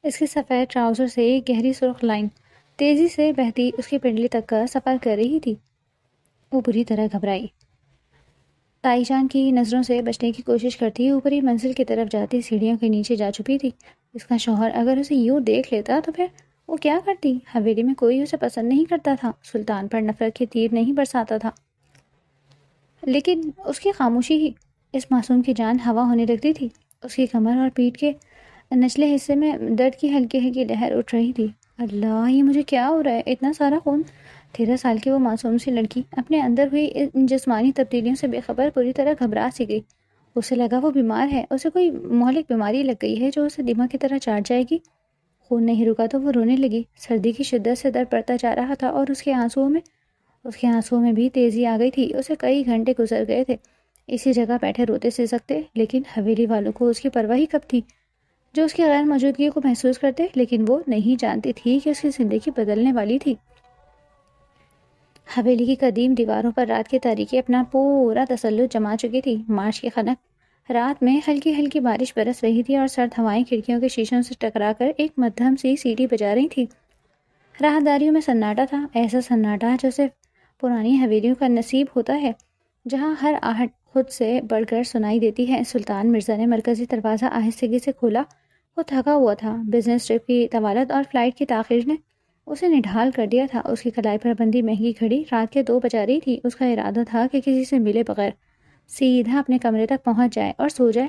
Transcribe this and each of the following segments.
اس کے سفید ٹراؤزر سے ایک گہری سرخ لائن تیزی سے بہتی اس کی پنڈلی تک کا سفر کر رہی تھی۔ وہ بری طرح گھبرائی، تائی جان کی نظروں سے بچنے کی کوشش کرتی اوپری منزل کی طرف جاتی سیڑھیوں کے نیچے جا چھپی تھی۔ اس کا شوہر اگر اسے یوں دیکھ لیتا تو پھر وہ کیا کرتی؟ حویلی میں کوئی اسے پسند نہیں کرتا تھا، سلطان پر نفرت کے تیر نہیں برساتا تھا، لیکن اس کی خاموشی ہی اس معصوم کی جان ہوا ہونے لگتی تھی۔ اس کی کمر اور پیٹھ کے نچلے حصے میں درد کی ہلکی ہلکی لہر اٹھ رہی تھی۔ اللہ، یہ مجھے کیا ہو رہا ہے؟ اتنا سارا خون! 13 سال کی وہ معصوم سی لڑکی اپنے اندر ہوئی ان جسمانی تبدیلیوں سے بے خبر پوری طرح گھبرا سی گئی۔ اسے لگا وہ بیمار ہے، اسے کوئی مہلک بیماری لگ گئی ہے جو اسے دماغ کی طرح چاٹ جائے گی۔ خون نہیں رکا تو وہ رونے لگی۔ سردی کی شدت سے درد بڑھتا جا رہا تھا اور اس کے آنسوؤں میں بھی تیزی آ گئی تھی۔ اسے کئی گھنٹے گزر گئے تھے اسی جگہ بیٹھے روتے سسکتے، لیکن حویلی والوں کو اس کی پرواہ کب تھی، جو اس کی غیر موجودگی کو محسوس کرتے، لیکن وہ نہیں جانتی تھی کہ اس کی زندگی بدلنے والی تھی۔ حویلی کی قدیم دیواروں پر رات کی تاریکی اپنا پورا تسلط جما چکی تھی۔ مارچ کی خنک رات میں ہلکی ہلکی بارش برس رہی تھی اور سرد ہوائیں کھڑکیوں کے شیشوں سے ٹکرا کر ایک مدھم سی سیٹی بجا رہی تھی۔ راہداریوں میں سناٹا تھا، ایسا سناٹا جو صرف پرانی حویلیوں کا نصیب ہوتا ہے، جہاں ہر آہٹ خود سے بڑھ کر سنائی دیتی ہے۔ سلطان مرزا نے مرکزی دروازہ آہستگی سے کھولا۔ وہ تھکا ہوا تھا، بزنس ٹرپ کی طوالت اور فلائٹ کی تاخیر نے اسے نڈھال کر دیا تھا۔ اس کی کلائی پر بندھی مہنگی گھڑی رات کے 2 بجا رہی تھی۔ اس کا ارادہ تھا کہ کسی سے ملے بغیر سیدھا اپنے کمرے تک پہنچ جائے اور سو جائے،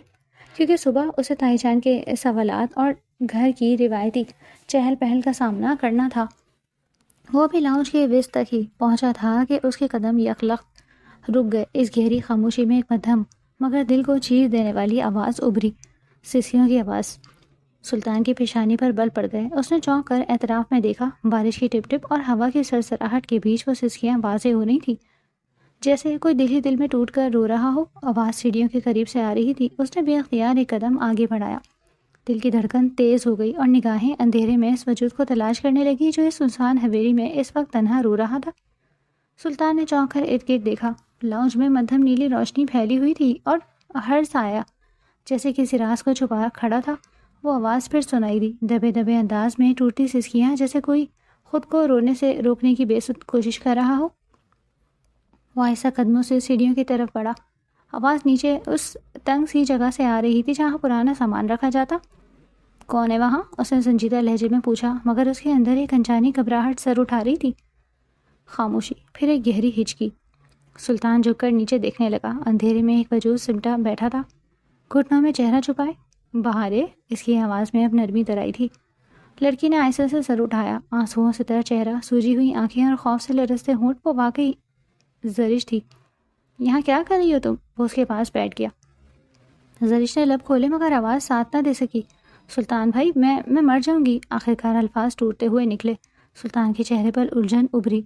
کیونکہ صبح اسے تائی جان کے سوالات اور گھر کی روایتی چہل پہل کا سامنا کرنا تھا۔ وہ بھی لاؤنج کے وسط تک ہی پہنچا تھا کہ اس کے قدم یکلخت رک گئے۔ اس گہری خاموشی میں ایک مدھم مگر دل کو چیر دینے والی آواز ابھری، سسکیوں کی آواز۔ سلطان کی پیشانی پر بل پڑ گئے۔ اس نے چونک کر اطراف میں دیکھا۔ بارش کی ٹپ ٹپ اور ہوا کی سرسراہٹ کے بیچ وہ سسکیاں واضح ہو رہی تھیں، جیسے کوئی دل ہی دل میں ٹوٹ کر رو رہا ہو۔ آواز سیڑھیوں کے قریب سے آ رہی تھی۔ اس نے بے اختیار ایک قدم آگے بڑھایا۔ دل کی دھڑکن تیز ہو گئی اور نگاہیں اندھیرے میں اس وجود کو تلاش کرنے لگی جو اس سنسان حویلی میں اس وقت تنہا رو رہا تھا۔ سلطان نے چونک کر ارد گرد دیکھا۔ لاؤنج میں مدھم نیلی روشنی پھیلی ہوئی تھی اور ہر سایہ جیسے کسی راز کو چھپا کھڑا تھا۔ وہ آواز پھر سنائی دی، دبے دبے انداز میں ٹوٹتی سسکیاں، جیسے کوئی خود کو رونے سے روکنے کی بے سود کوشش کر رہا ہو۔ وہ آہستہ قدموں سے سیڑھیوں کی طرف بڑھا۔ آواز نیچے اس تنگ سی جگہ سے آ رہی تھی جہاں پرانا سامان رکھا جاتا۔ کون ہے وہاں؟ اس نے سنجیدہ لہجے میں پوچھا، مگر اس کے اندر ایک انجانی گھبراہٹ سر اٹھا رہی تھی۔ خاموشی، پھر ایک گہری ہچکی۔ سلطان جھک کر نیچے دیکھنے لگا۔ اندھیرے میں ایک وجود سمٹا بیٹھا تھا، گھٹنوں میں چہرہ چھپائے۔ بہارے، اس کی آواز میں اب نرمی درائی تھی۔ لڑکی نے آہستہ سے سر اٹھایا، آنسوؤں سے تر چہرہ، سوجی ہوئی آنکھیں اور خوف سے لرزتے ہونٹ۔ وہ واقعی زرش تھی۔ یہاں کیا کر رہی ہو تم؟ وہ اس کے پاس بیٹھ گیا۔ زرش نے لب کھولے مگر آواز ساتھ نہ دے سکی۔ سلطان بھائی، میں مر جاؤں گی۔ آخرکار الفاظ ٹوٹتے ہوئے نکلے۔ سلطان کے چہرے پر الجھن ابھری۔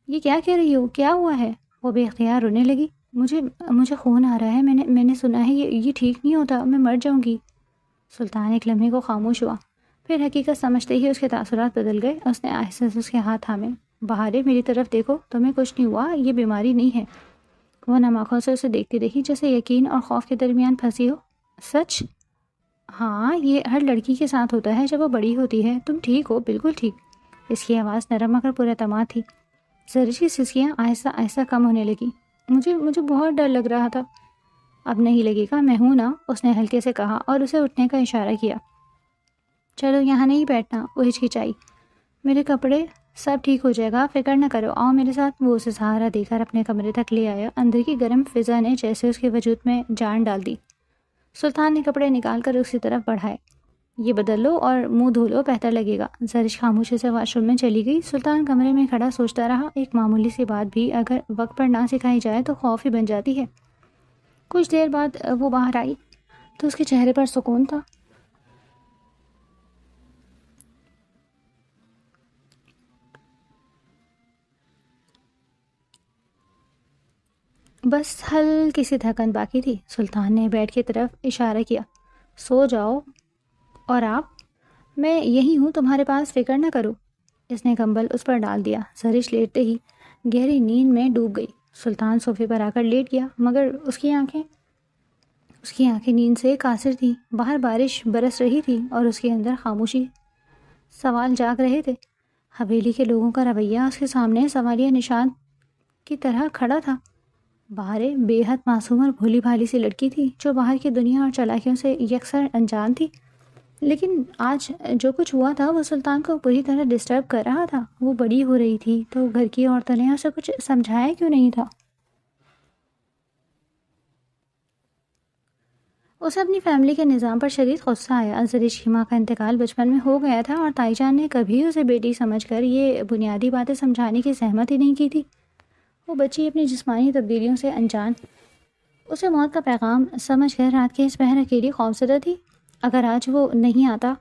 یہ کیا کہہ رہی ہو؟ کیا ہوا ہے؟ وہ بے اختیار رونے لگی۔ مجھے خون آ رہا ہے، میں نے سنا ہے یہ ٹھیک نہیں ہوتا، میں مر جاؤں گی۔ سلطان ایک لمحے کو خاموش ہوا، پھر حقیقت سمجھتے ہی اس کے تاثرات بدل گئے۔ اس نے آہستہ سے اس کے ہاتھ تھامے۔ بہارے، میری طرف دیکھو، تمہیں کچھ نہیں ہوا، یہ بیماری نہیں ہے۔ وہ نم آنکھوں سے اسے دیکھتی رہی، جیسے یقین اور خوف کے درمیان پھنسی ہو۔ سچ؟ ہاں، یہ ہر لڑکی کے ساتھ ہوتا ہے جب وہ بڑی ہوتی ہے۔ تم ٹھیک ہو، بالکل ٹھیک۔ اس کی آواز نرم مگر پر اعتماد تھی۔ زرش کی سسکیاں آہستہ آہستہ کم ہونے لگی۔ مجھے بہت ڈر لگ رہا تھا۔ اب نہیں لگے گا، میں ہوں نا، اس نے ہلکے سے کہا اور اسے اٹھنے کا اشارہ کیا۔ چلو، یہاں نہیں بیٹھنا، وہ ہچکچائی۔ میرے کپڑے، سب ٹھیک ہو جائے گا، فکر نہ کرو، آؤ میرے ساتھ۔ وہ اسے سہارا دے کر اپنے کمرے تک لے آیا۔ اندر کی گرم فضا نے جیسے اس کے وجود میں جان ڈال دی۔ سلطان نے کپڑے نکال کر اس کی طرف بڑھائے۔ یہ بدل لو اور منہ دھو لو، بہتر لگے گا۔ زرش خاموشی سے واش روم میں چلی گئی۔ سلطان کمرے میں کھڑا سوچتا رہا، ایک معمولی سی بات بھی اگر وقت پر نہ سکھائی جائے تو خوف ہی بن جاتی ہے۔ کچھ دیر بعد وہ باہر آئی تو اس کے چہرے پر سکون تھا۔ بس ہلکی سی تھکن باقی تھی۔ سلطان نے بیڈ کی طرف اشارہ کیا۔ سو جاؤ۔ اور آپ؟ میں یہی ہوں تمہارے پاس، فکر نہ کرو۔ اس نے کمبل اس پر ڈال دیا۔ زرش لیٹتے ہی گہری نیند میں ڈوب گئی۔ سلطان صوفے پر آ کر لیٹ گیا، مگر اس کی آنکھیں نیند سے قاصر تھیں۔ باہر بارش برس رہی تھی اور اس کے اندر خاموشی سوال جاگ رہے تھے۔ حویلی کے لوگوں کا رویہ اس کے سامنے سوالیہ نشان کی طرح کھڑا تھا۔ باہر بے حد معصوم اور بھولی بھالی سی لڑکی تھی جو باہر کی دنیا اور چالاکیوں سے یکسر انجان تھی، لیکن آج جو کچھ ہوا تھا وہ سلطان کو پوری طرح ڈسٹرب کر رہا تھا۔ وہ بڑی ہو رہی تھی تو گھر کی عورتوں نے اسے کچھ سمجھایا کیوں نہیں تھا؟ اسے اپنی فیملی کے نظام پر شدید غصہ آیا۔ زرش کی ماں کا انتقال بچپن میں ہو گیا تھا اور تائی جان نے کبھی اسے بیٹی سمجھ کر یہ بنیادی باتیں سمجھانے کی زحمت ہی نہیں کی تھی۔ وہ بچی اپنی جسمانی تبدیلیوں سے انجان اسے موت کا پیغام سمجھ کر رات کے اس پہر اکیلی خوفزدہ تھی۔ اگر آج وہ نہیں آتا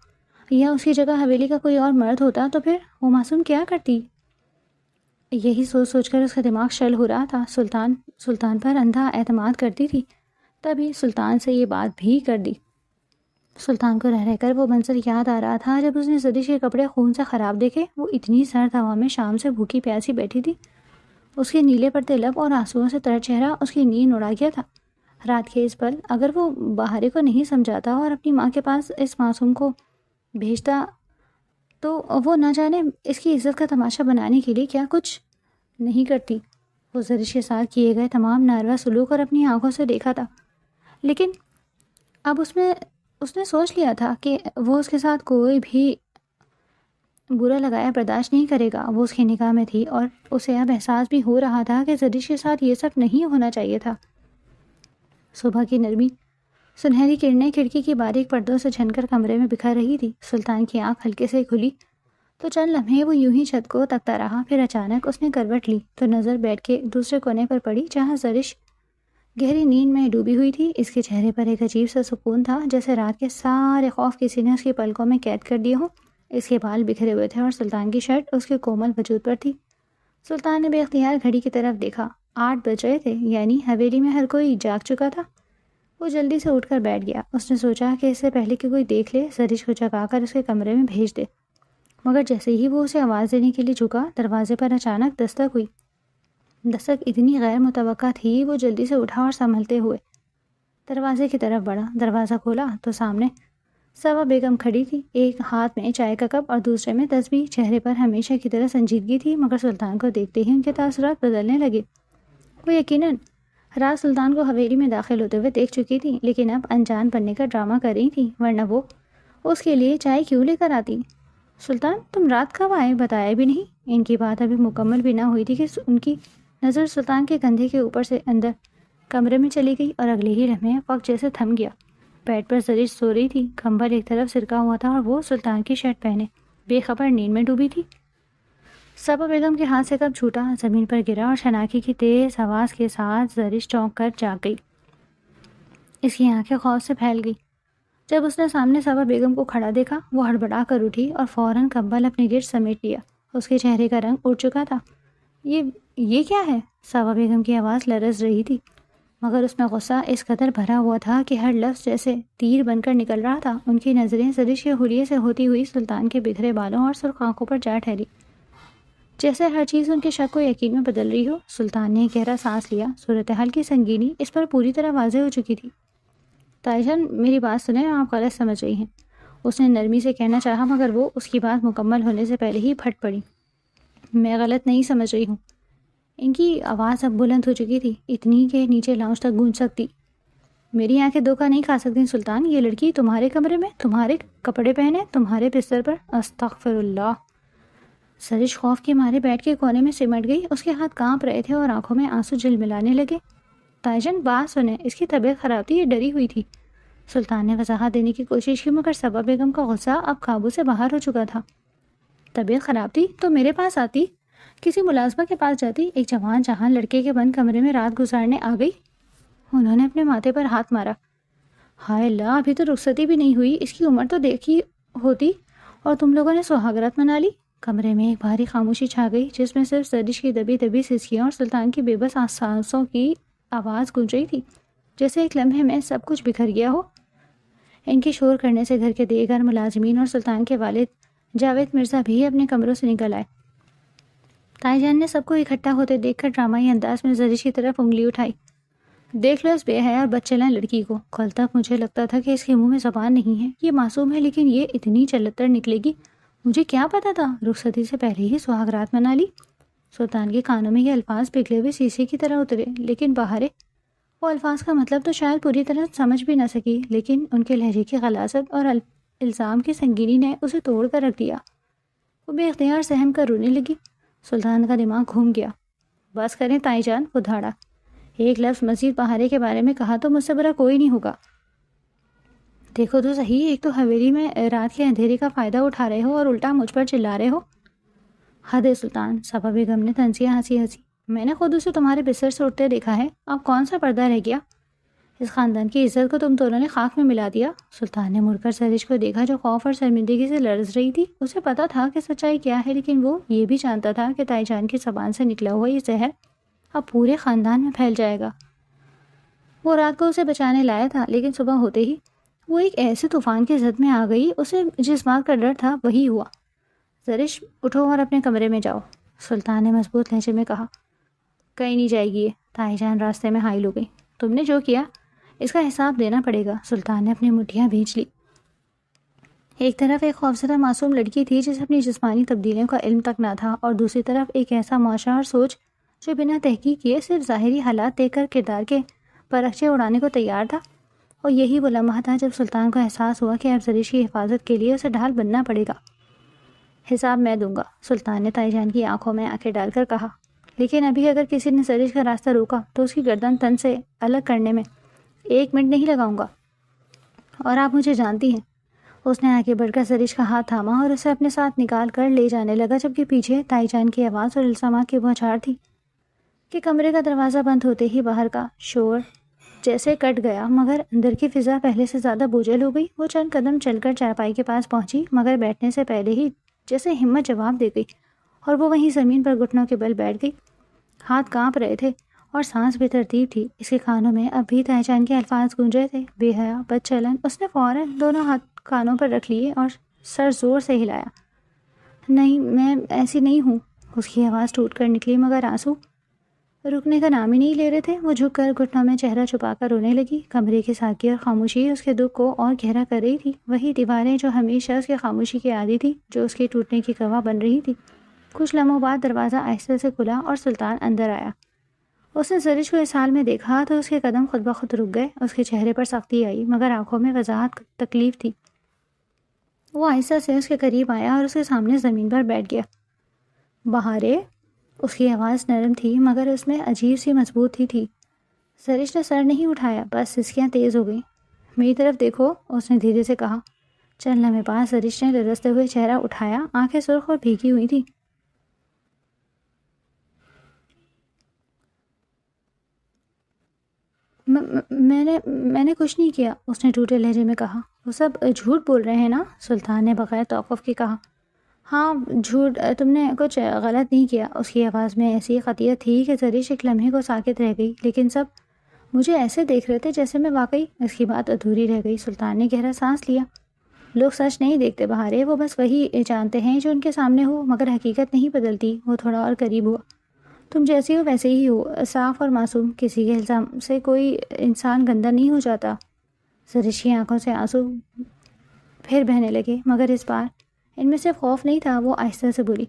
یا اس کی جگہ حویلی کا کوئی اور مرد ہوتا تو پھر وہ معصوم کیا کرتی؟ یہی سوچ سوچ کر اس کا دماغ شل ہو رہا تھا۔ سلطان پر اندھا اعتماد کرتی تھی، تبھی سلطان سے یہ بات بھی کر دی۔ سلطان کو رہ کر وہ منظر یاد آ رہا تھا جب اس نے زرش کے کپڑے خون سے خراب دیکھے۔ وہ اتنی سرد ہوا میں شام سے بھوکی پیاسی بیٹھی تھی، اس کے نیلے پڑتے لب اور آنسوؤں سے تر چہرہ اس کی نیند اڑا گیا تھا۔ رات کے اس پل اگر وہ باہری کو نہیں سمجھاتا اور اپنی ماں کے پاس اس معصوم کو بھیجتا تو وہ نہ جانے اس کی عزت کا تماشا بنانے کے لیے کیا کچھ نہیں کرتی۔ وہ زرش کے ساتھ کیے گئے تمام ناروا سلوک اور اپنی آنکھوں سے دیکھا تھا، لیکن اب اس نے سوچ لیا تھا کہ وہ اس کے ساتھ کوئی بھی برا لگایا برداشت نہیں کرے گا۔ وہ اس کی نگاہ میں تھی اور اسے اب احساس بھی ہو رہا تھا کہ زرش کے ساتھ یہ سب نہیں ہونا چاہیے تھا۔ صبح کی نرمی سنہری کرنیں کھڑکی کی باریک پردوں سے چھن کر کمرے میں بکھر رہی تھی۔ سلطان کی آنکھ ہلکے سے کھلی تو چند لمحے وہ یوں ہی چھت کو تکتا رہا، پھر اچانک اس نے کروٹ لی تو نظر بیٹھ کے دوسرے کونے پر پڑی جہاں زرش گہری نیند میں ڈوبی ہوئی تھی۔ اس کے چہرے پر ایک عجیب سا سکون تھا، جیسے رات کے سارے خوف کسی نے اس کی پلکوں میں قید کر دیے ہوں۔ اس کے بال بکھرے ہوئے تھے اور سلطان کی شرٹ اس کے کومل وجود پر تھی۔ سلطان نے بے اختیار گھڑی کی طرف دیکھا۔ 8 بج رہے تھے، یعنی حویلی میں ہر کوئی جاگ چکا تھا۔ وہ جلدی سے اٹھ کر بیٹھ گیا۔ اس نے سوچا کہ اس سے پہلے کہ کوئی دیکھ لے زرش کو جگا کر اس کے کمرے میں بھیج دے، مگر جیسے ہی وہ اسے آواز دینے کے لیے جھکا، دروازے پر اچانک دستک ہوئی۔ دستک اتنی غیر متوقع تھی، وہ جلدی سے اٹھا اور سنبھلتے ہوئے دروازے کی طرف بڑھا۔ دروازہ کھولا تو سامنے صبا بیگم کھڑی تھی، ایک ہاتھ میں چائے کا کپ اور دوسرے میں تسبیح۔ چہرے پر ہمیشہ کی طرح سنجیدگی تھی، مگر سلطان کو دیکھتے ہی ان کے تاثرات بدلنے لگے۔ وہ یقیناً رات سلطان کو حویلی میں داخل ہوتے ہوئے دیکھ چکی تھی، لیکن اب انجان بننے کا ڈرامہ کر رہی تھی، ورنہ وہ اس کے لیے چائے کیوں لے کر آتی؟ سلطان تم رات کب آئے؟ بتایا بھی نہیں۔ ان کی بات ابھی مکمل بھی نہ ہوئی تھی کہ ان کی نظر سلطان کے کندھے کے اوپر سے اندر کمرے میں چلی گئی اور اگلے ہی لمحے وقت جیسے تھم گیا۔ بیڈ پر زرش سو رہی تھی، کمبل ایک طرف سرکا ہوا تھا اور وہ سلطان کی شرٹ پہنے بے خبر نیند میں ڈوبی تھی۔ صبا بیگم کے ہاتھ سے کپ چھوٹا، زمین پر گرا اور شناخی کی تیز آواز کے ساتھ زرش چونک کر جاگ گئی۔ اس کی آنکھیں خوف سے پھیل گئی۔ جب اس نے سامنے صبا بیگم کو کھڑا دیکھا، وہ ہڑبڑا کر اٹھی اور فوراً کمبل اپنے گرد سمیٹ لیا۔ اس کے چہرے کا رنگ اڑ چکا تھا۔ یہ کیا ہے؟ صبا بیگم کی آواز لرز رہی تھی، مگر اس میں غصہ اس قدر بھرا ہوا تھا کہ ہر لفظ جیسے تیر بن کر نکل رہا تھا۔ ان کی نظریں زرش کے حلیے سے ہوتی ہوئی سلطان کے بکھرے بالوں اور سرخ آنکھوں پر جا ٹھہری، جیسے ہر چیز ان کے شک کو یقین میں بدل رہی ہو۔ سلطان نے گہرا سانس لیا۔ صورتحال کی سنگینی اس پر پوری طرح واضح ہو چکی تھی۔ تائی جان میری بات سنیں، آپ غلط سمجھ رہی ہیں، اس نے نرمی سے کہنا چاہا، مگر وہ اس کی بات مکمل ہونے سے پہلے ہی پھٹ پڑی۔ میں غلط نہیں سمجھ رہی ہوں۔ ان کی آواز اب بلند ہو چکی تھی، اتنی کہ نیچے لاؤنج تک گونج سکتی۔ میری آنکھیں دھوکہ نہیں کھا سکتی سلطان، یہ لڑکی تمہارے کمرے میں، تمہارے کپڑے پہنے، تمہارے بستر پر۔ استغفر اللہ۔ زرش خوف کے مارے بیٹھ کے کونے میں سمٹ گئی، اس کے ہاتھ کانپ رہے تھے اور آنکھوں میں آنسو جھلملانے لگے۔ تائی جان بات سنیں، اس کی طبیعت خراب تھی، یہ ڈری ہوئی تھی۔ سلطان نے وضاحت دینے کی کوشش کی، مگر صبا بیگم کا غصہ اب قابو سے باہر ہو چکا تھا۔ طبیعت خراب تھی تو میرے پاس آتی، کسی ملازمہ کے پاس جاتی، ایک جوان جہاں لڑکے کے بند کمرے میں رات گزارنے آ گئی۔ انہوں نے اپنے ماتھے پر ہاتھ مارا۔ ہائے اللہ، ابھی تو رخصتی بھی نہیں ہوئی، اس کی عمر تو دیکھی ہوتی، اور تم لوگوں نے سہاگ رات منا لی۔ کمرے میں ایک بھاری خاموشی چھا گئی، جس میں صرف زرش کی دبی دبی سسکیاں اور سلطان کی بے بس سانسوں کی آواز گونج رہی تھی، جیسے ایک لمحے میں سب کچھ بکھر گیا ہو۔ ان کے شور کرنے سے گھر کے دیگر ملازمین اور سلطان کے والد جاوید مرزا بھی اپنے کمروں سے نکل آئے۔ تائی جان نے سب کو اکٹھا ہوتے دیکھ کر ڈرامائی انداز میں زرش کی طرف انگلی اٹھائی۔ دیکھ لو اس بے حیا اور بدچلن لڑکی کو، کل تک مجھے لگتا تھا کہ اس کے منہ میں زبان نہیں ہے، یہ معصوم ہے، لیکن یہ اتنی چلتر نکلے گی۔ مجھے کیا پتا تھا، رخصتی سے پہلے ہی سہاگ رات منا لی۔ سلطان کے کانوں میں یہ الفاظ پگھلے ہوئے شیشے کی طرح اترے، لیکن بہارے وہ الفاظ کا مطلب تو شاید پوری طرح سمجھ بھی نہ سکی، لیکن ان کے لہجے کی غلاظت اور الزام کی سنگینی نے اسے توڑ کر رکھ دیا۔ وہ بے اختیار سہم کر رونے لگی۔ سلطان کا دماغ گھوم گیا۔ بس کریں تائی جان، وہ دھاڑا، ایک لفظ مزید بہارے کے بارے میں کہا تو مجھ سے برا کوئی نہیں ہوگا۔ دیکھو تو صحیح، ایک تو حویلی میں رات کے اندھیرے کا فائدہ اٹھا رہے ہو اور الٹا مجھ پر چلا رہے ہو۔ حد ہے سلطان، صفا بیگم نے طنزیہ ہنسی ہنسی، میں نے خود اسے تمہارے بستر سے اٹھتے دیکھا ہے، اب کون سا پردہ رہ گیا؟ اس خاندان کی عزت کو تم دونوں نے خاک میں ملا دیا۔ سلطان نے مڑ کر سرش کو دیکھا جو خوف اور شرمندگی سے لرز رہی تھی۔ اسے پتا تھا کہ سچائی کیا ہے، لیکن وہ یہ بھی جانتا تھا کہ تائی جان کی زبان سے نکلا ہوا یہ زہر اب پورے خاندان میں پھیل جائے گا۔ وہ رات کو اسے بچانے لایا تھا، لیکن صبح ہوتے ہی وہ ایک ایسے طوفان کی زد میں آ گئی، اسے جس بات کا ڈر تھا وہی ہوا۔ زرش اٹھو اور اپنے کمرے میں جاؤ، سلطان نے مضبوط لہجے میں کہا۔ کہیں نہیں جائے گی یہ، تائی جان راستے میں حائل ہو گئی، تم نے جو کیا اس کا حساب دینا پڑے گا۔ سلطان نے اپنی مٹھیاں بھینچ لی۔ ایک طرف ایک خوفزدہ معصوم لڑکی تھی جسے اپنی جسمانی تبدیلیوں کا علم تک نہ تھا، اور دوسری طرف ایک ایسا معاشرہ اور سوچ جو بنا تحقیق کیے صرف ظاہری حالات دیکھ کر کردار کے پرخچے اڑانے کو تیار تھا۔ اور یہی وہ لمحہ تھا جب سلطان کو احساس ہوا کہ اب زرش کی حفاظت کے لیے اسے ڈھال بننا پڑے گا۔ حساب میں دوں گا، سلطان نے تائی جان کی آنکھوں میں آنکھیں ڈال کر کہا، لیکن ابھی اگر کسی نے زرش کا راستہ روکا تو اس کی گردن تن سے الگ کرنے میں 1 منٹ نہیں لگاؤں گا، اور آپ مجھے جانتی ہیں۔ اس نے آگے بڑھ کر زرش کا ہاتھ تھاما اور اسے اپنے ساتھ نکال کر لے جانے لگا، جبکہ پیچھے تائی جان کی آواز اور الزامات کی بوچھار تھی کہ کمرے کا دروازہ بند ہوتے ہی باہر کا شور جیسے کٹ گیا، مگر اندر کی فضا پہلے سے زیادہ بوجھل ہو گئی۔ وہ چند قدم چل کر چارپائی کے پاس پہنچی، مگر بیٹھنے سے پہلے ہی جیسے ہمت جواب دے گئی، اور وہ وہیں زمین پر گھٹنوں کے بل بیٹھ گئی۔ ہاتھ کانپ رہے تھے اور سانس بے ترتیب تھی۔ اس کے کانوں میں اب بھی تائی جان کے الفاظ گونج رہے تھے، بے حیا، بد چلن۔ اس نے فوراً دونوں ہاتھ کانوں پر رکھ لیے اور سر زور سے ہلایا۔ نہیں، میں ایسی نہیں ہوں۔ اس کی آواز ٹوٹ کر نکلی، مگر آنسو رکنے کا نام ہی نہیں لے رہے تھے۔ وہ جھک کر گھٹنوں میں چہرہ چھپا کر رونے لگی۔ کمرے کی سادگی اور خاموشی اس کے دکھ کو اور گہرا کر رہی تھی۔ وہی دیواریں جو ہمیشہ اس کی خاموشی کی عادی تھی، جو اس کے ٹوٹنے کی گواہ بن رہی تھی۔ کچھ لمحوں بعد دروازہ آہستہ سے کھلا اور سلطان اندر آیا۔ اس نے زرش کو اس حال میں دیکھا تو اس کے قدم خود بخود رک گئے۔ اس کے چہرے پر سختی آئی، مگر آنکھوں میں وضاحت تکلیف تھی۔ وہ آہستہ سے اس کے قریب آیا اور اس کے سامنے زمین پر بیٹھ گیا۔ بہارے، اس کی آواز نرم تھی مگر اس میں عجیب سی مضبوطی تھی۔ زرش نے سر نہیں اٹھایا، بس سسکیاں تیز ہو گئیں۔ میری طرف دیکھو، اس نے دھیرے سے کہا۔ چند لمحے بعد زرش نے لرزتے ہوئے چہرہ اٹھایا، آنکھیں سرخ اور بھیگی ہوئی تھیں۔ میں نے کچھ نہیں کیا، اس نے ٹوٹے لہجے میں کہا۔ وہ سب جھوٹ بول رہے ہیں نا، سلطان نے بغیر توقف کے کہا۔ ہاں جھوٹ، تم نے کچھ غلط نہیں کیا۔ اس کی آواز میں ایسی قطعیت تھی کہ زرش ایک لمحے کو ساکت رہ گئی، لیکن سب مجھے ایسے دیکھ رہے تھے جیسے میں واقعی۔ اس کی بات ادھوری رہ گئی۔ سلطان نے گہرا سانس لیا۔ لوگ سچ نہیں دیکھتے بہارے، وہ بس وہی جانتے ہیں جو ان کے سامنے ہو، مگر حقیقت نہیں بدلتی۔ وہ تھوڑا اور قریب ہوا۔ تم جیسی ہو ویسے ہی ہو، صاف اور معصوم، کسی کے الزام سے کوئی انسان گندا نہیں ہو جاتا۔ زرش کی آنکھوں سے آنسو پھر بہنے لگے، مگر اس بار ان میں صرف خوف نہیں تھا۔ وہ آہستہ سے بولی،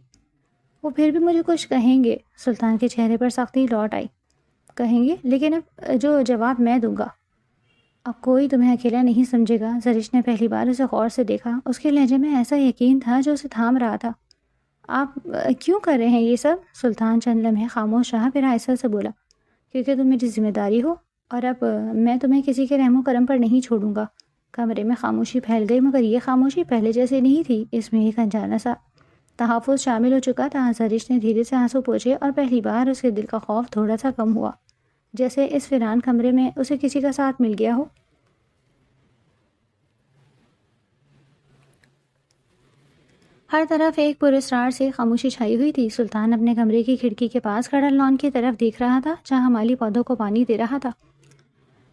وہ پھر بھی مجھے کچھ کہیں گے۔ سلطان کے چہرے پر سختی لوٹ آئی۔ کہیں گے، لیکن اب جو جواب میں دوں گا، اب کوئی تمہیں اکیلا نہیں سمجھے گا۔ زرش نے پہلی بار اسے غور سے دیکھا۔ اس کے لہجے میں ایسا یقین تھا جو اسے تھام رہا تھا۔ آپ کیوں کر رہے ہیں یہ سب؟ سلطان چند لمحے خاموش رہا، پھر آہستہ سے بولا، کیونکہ تم میری ذمہ داری ہو، اور اب میں تمہیں کسی کے رحم و کرم پر نہیں چھوڑوں گا۔ کمرے میں خاموشی پھیل گئی، مگر یہ خاموشی پہلے جیسی نہیں تھی۔ اس میں ایک انجانا سا تحفظ شامل ہو چکا تھا۔ زرش نے دھیرے سے آنسو پوچھے، اور پہلی بار اس کے دل کا خوف تھوڑا سا کم ہوا، جیسے اس ویران کمرے میں اسے کسی کا ساتھ مل گیا ہو۔ ہر طرف ایک پراسرار سے خاموشی چھائی ہوئی تھی۔ سلطان اپنے کمرے کی کھڑکی کے پاس کھڑا لان کی طرف دیکھ رہا تھا، جہاں مالی پودوں کو پانی دے رہا تھا،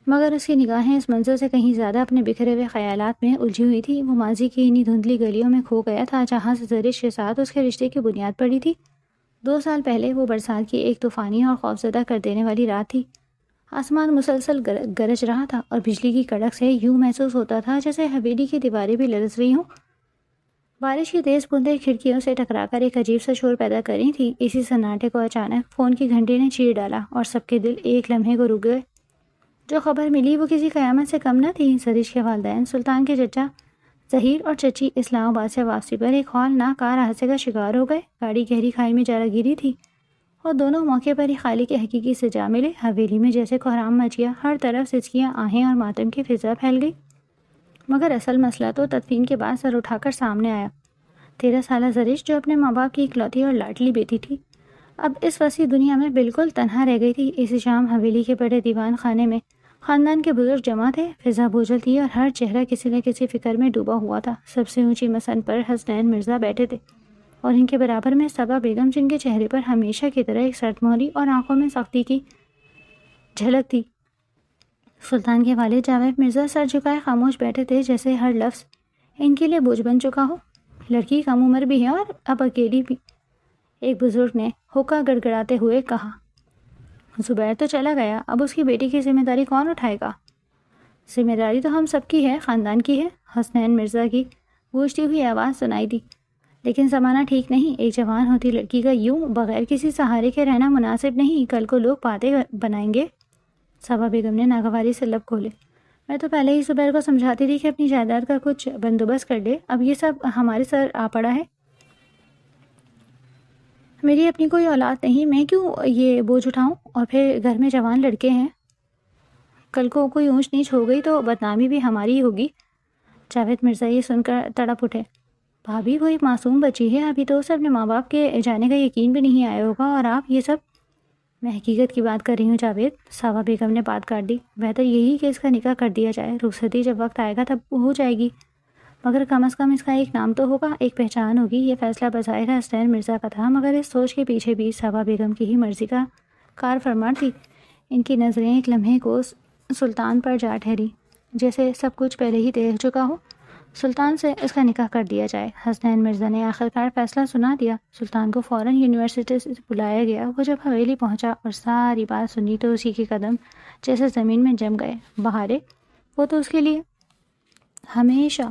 مگر اس کی نگاہیں اس منظر سے کہیں زیادہ اپنے بکھرے ہوئے خیالات میں الجھی ہوئی تھی۔ وہ ماضی کی انہی دھندلی گلیوں میں کھو گیا تھا جہاں سے زرش کے ساتھ اس کے رشتے کی بنیاد پڑی تھی۔ 2 سال پہلے وہ برسات کی ایک طوفانی اور خوفزدہ کر دینے والی رات تھی۔ آسمان مسلسل گرج رہا تھا، اور بجلی کی کڑک سے یوں محسوس ہوتا تھا جیسے حویلی کی دیواریں بھی لرز رہی ہوں۔ بارش کی تیز بوندیں کھڑکیوں سے ٹکرا کر ایک عجیب سا شور پیدا کر رہی تھی۔ اسی سناٹے کو اچانک فون کی گھنٹی نے چیر ڈالا اور سب کے دل ایک لمحے کو رک گئے۔ جو خبر ملی وہ کسی قیامت سے کم نہ تھی۔ سریش کے والدین، سلطان کے چچا ظہیر اور چچی اسلام آباد سے واپسی پر ایک ہولناک کار حادثے کا شکار ہو گئے۔ گاڑی گہری کھائی میں جا گری تھی اور دونوں موقع پر ہی خالق کے حقیقی سزا ملے۔ حویلی میں جیسے کوہرام مچ گیا، ہر طرف سچکیاں، آہیں اور ماتم کی فضا پھیل گئی۔ مگر اصل مسئلہ تو تدفین کے بعد سر اٹھا کر سامنے آیا۔ 13 سالہ زرش، جو اپنے ماں باپ کی اکلوتی اور لاڈلی بیٹی تھی، اب اس وسیع دنیا میں بالکل تنہا رہ گئی تھی۔ اسی شام حویلی کے بڑے دیوان خانے میں خاندان کے بزرگ جمع تھے۔ فضا بوجھل تھی اور ہر چہرہ کسی نہ کسی فکر میں ڈوبا ہوا تھا۔ سب سے اونچی مسن پر حسنین مرزا بیٹھے تھے اور ان کے برابر میں صبا بیگم، جن کے چہرے پر ہمیشہ کی طرح ایک سرد مہری اور آنکھوں میں سختی کی جھلک تھی۔ سلطان کے والد جاوید مرزا سر جھکائے خاموش بیٹھے تھے، جیسے ہر لفظ ان کے لیے بوجھ بن چکا ہو۔ لڑکی کم عمر بھی ہے اور اب اکیلی بھی، ایک بزرگ نے ہوکا گڑگڑاتے ہوئے کہا۔ زبیر تو چلا گیا، اب اس کی بیٹی کی ذمہ داری کون اٹھائے گا؟ ذمہ داری تو ہم سب کی ہے، خاندان کی ہے، حسنین مرزا کی گونجتی ہوئی آواز سنائی دی۔ لیکن زمانہ ٹھیک نہیں، ایک جوان ہوتی لڑکی کا یوں بغیر کسی سہارے کے رہنا مناسب نہیں، کل کو لوگ باتیں بنائیں گے۔ صبا بیگم نے ناگواری سے لب کھولے۔ میں تو پہلے ہی زبیر کو سمجھاتی تھی کہ اپنی جائیداد کا کچھ بندوبست کر لے، اب یہ سب ہمارے سر آ پڑا ہے۔ میری اپنی کوئی اولاد نہیں، میں کیوں یہ بوجھ اٹھاؤں؟ اور پھر گھر میں جوان لڑکے ہیں، کل کو کوئی اونچ نیچ ہو گئی تو بدنامی بھی ہماری ہی ہوگی۔ جاوید مرزا یہ سن کر تڑپ اٹھے۔ بھابھی، وہ ایک معصوم بچی ہے، ابھی تو اسے اپنے ماں باپ کے جانے کا یقین بھی نہیں آیا ہوگا، اور آپ یہ سب… میں حقیقت کی بات کر رہی ہوں جاوید، صبا بیگم نے بات کاٹ دی۔ بہتر یہی کہ اس کا نکاح کر دیا جائے، رخصتی جب وقت آئے گا تب ہو جائے گی، مگر کم از کم اس کا ایک نام تو ہوگا، ایک پہچان ہوگی۔ یہ فیصلہ بظاہر حسنین مرزا کا تھا، مگر اس سوچ کے پیچھے بھی صبا بیگم کی ہی مرضی کا کار فرما تھی۔ ان کی نظریں ایک لمحے کو سلطان پر جا ٹھہری، جیسے سب کچھ پہلے ہی طے ہو چکا ہو۔ سلطان سے اس کا نکاح کر دیا جائے۔ حسنین مرزا نے آخرکار فیصلہ سنا دیا۔ سلطان کو فوراً یونیورسٹی سے بلایا گیا۔ وہ جب حویلی پہنچا اور ساری بات سنی تو اسی کے قدم جیسے زمین میں جم گئے۔ بہارے، وہ تو اس کے لیے ہمیشہ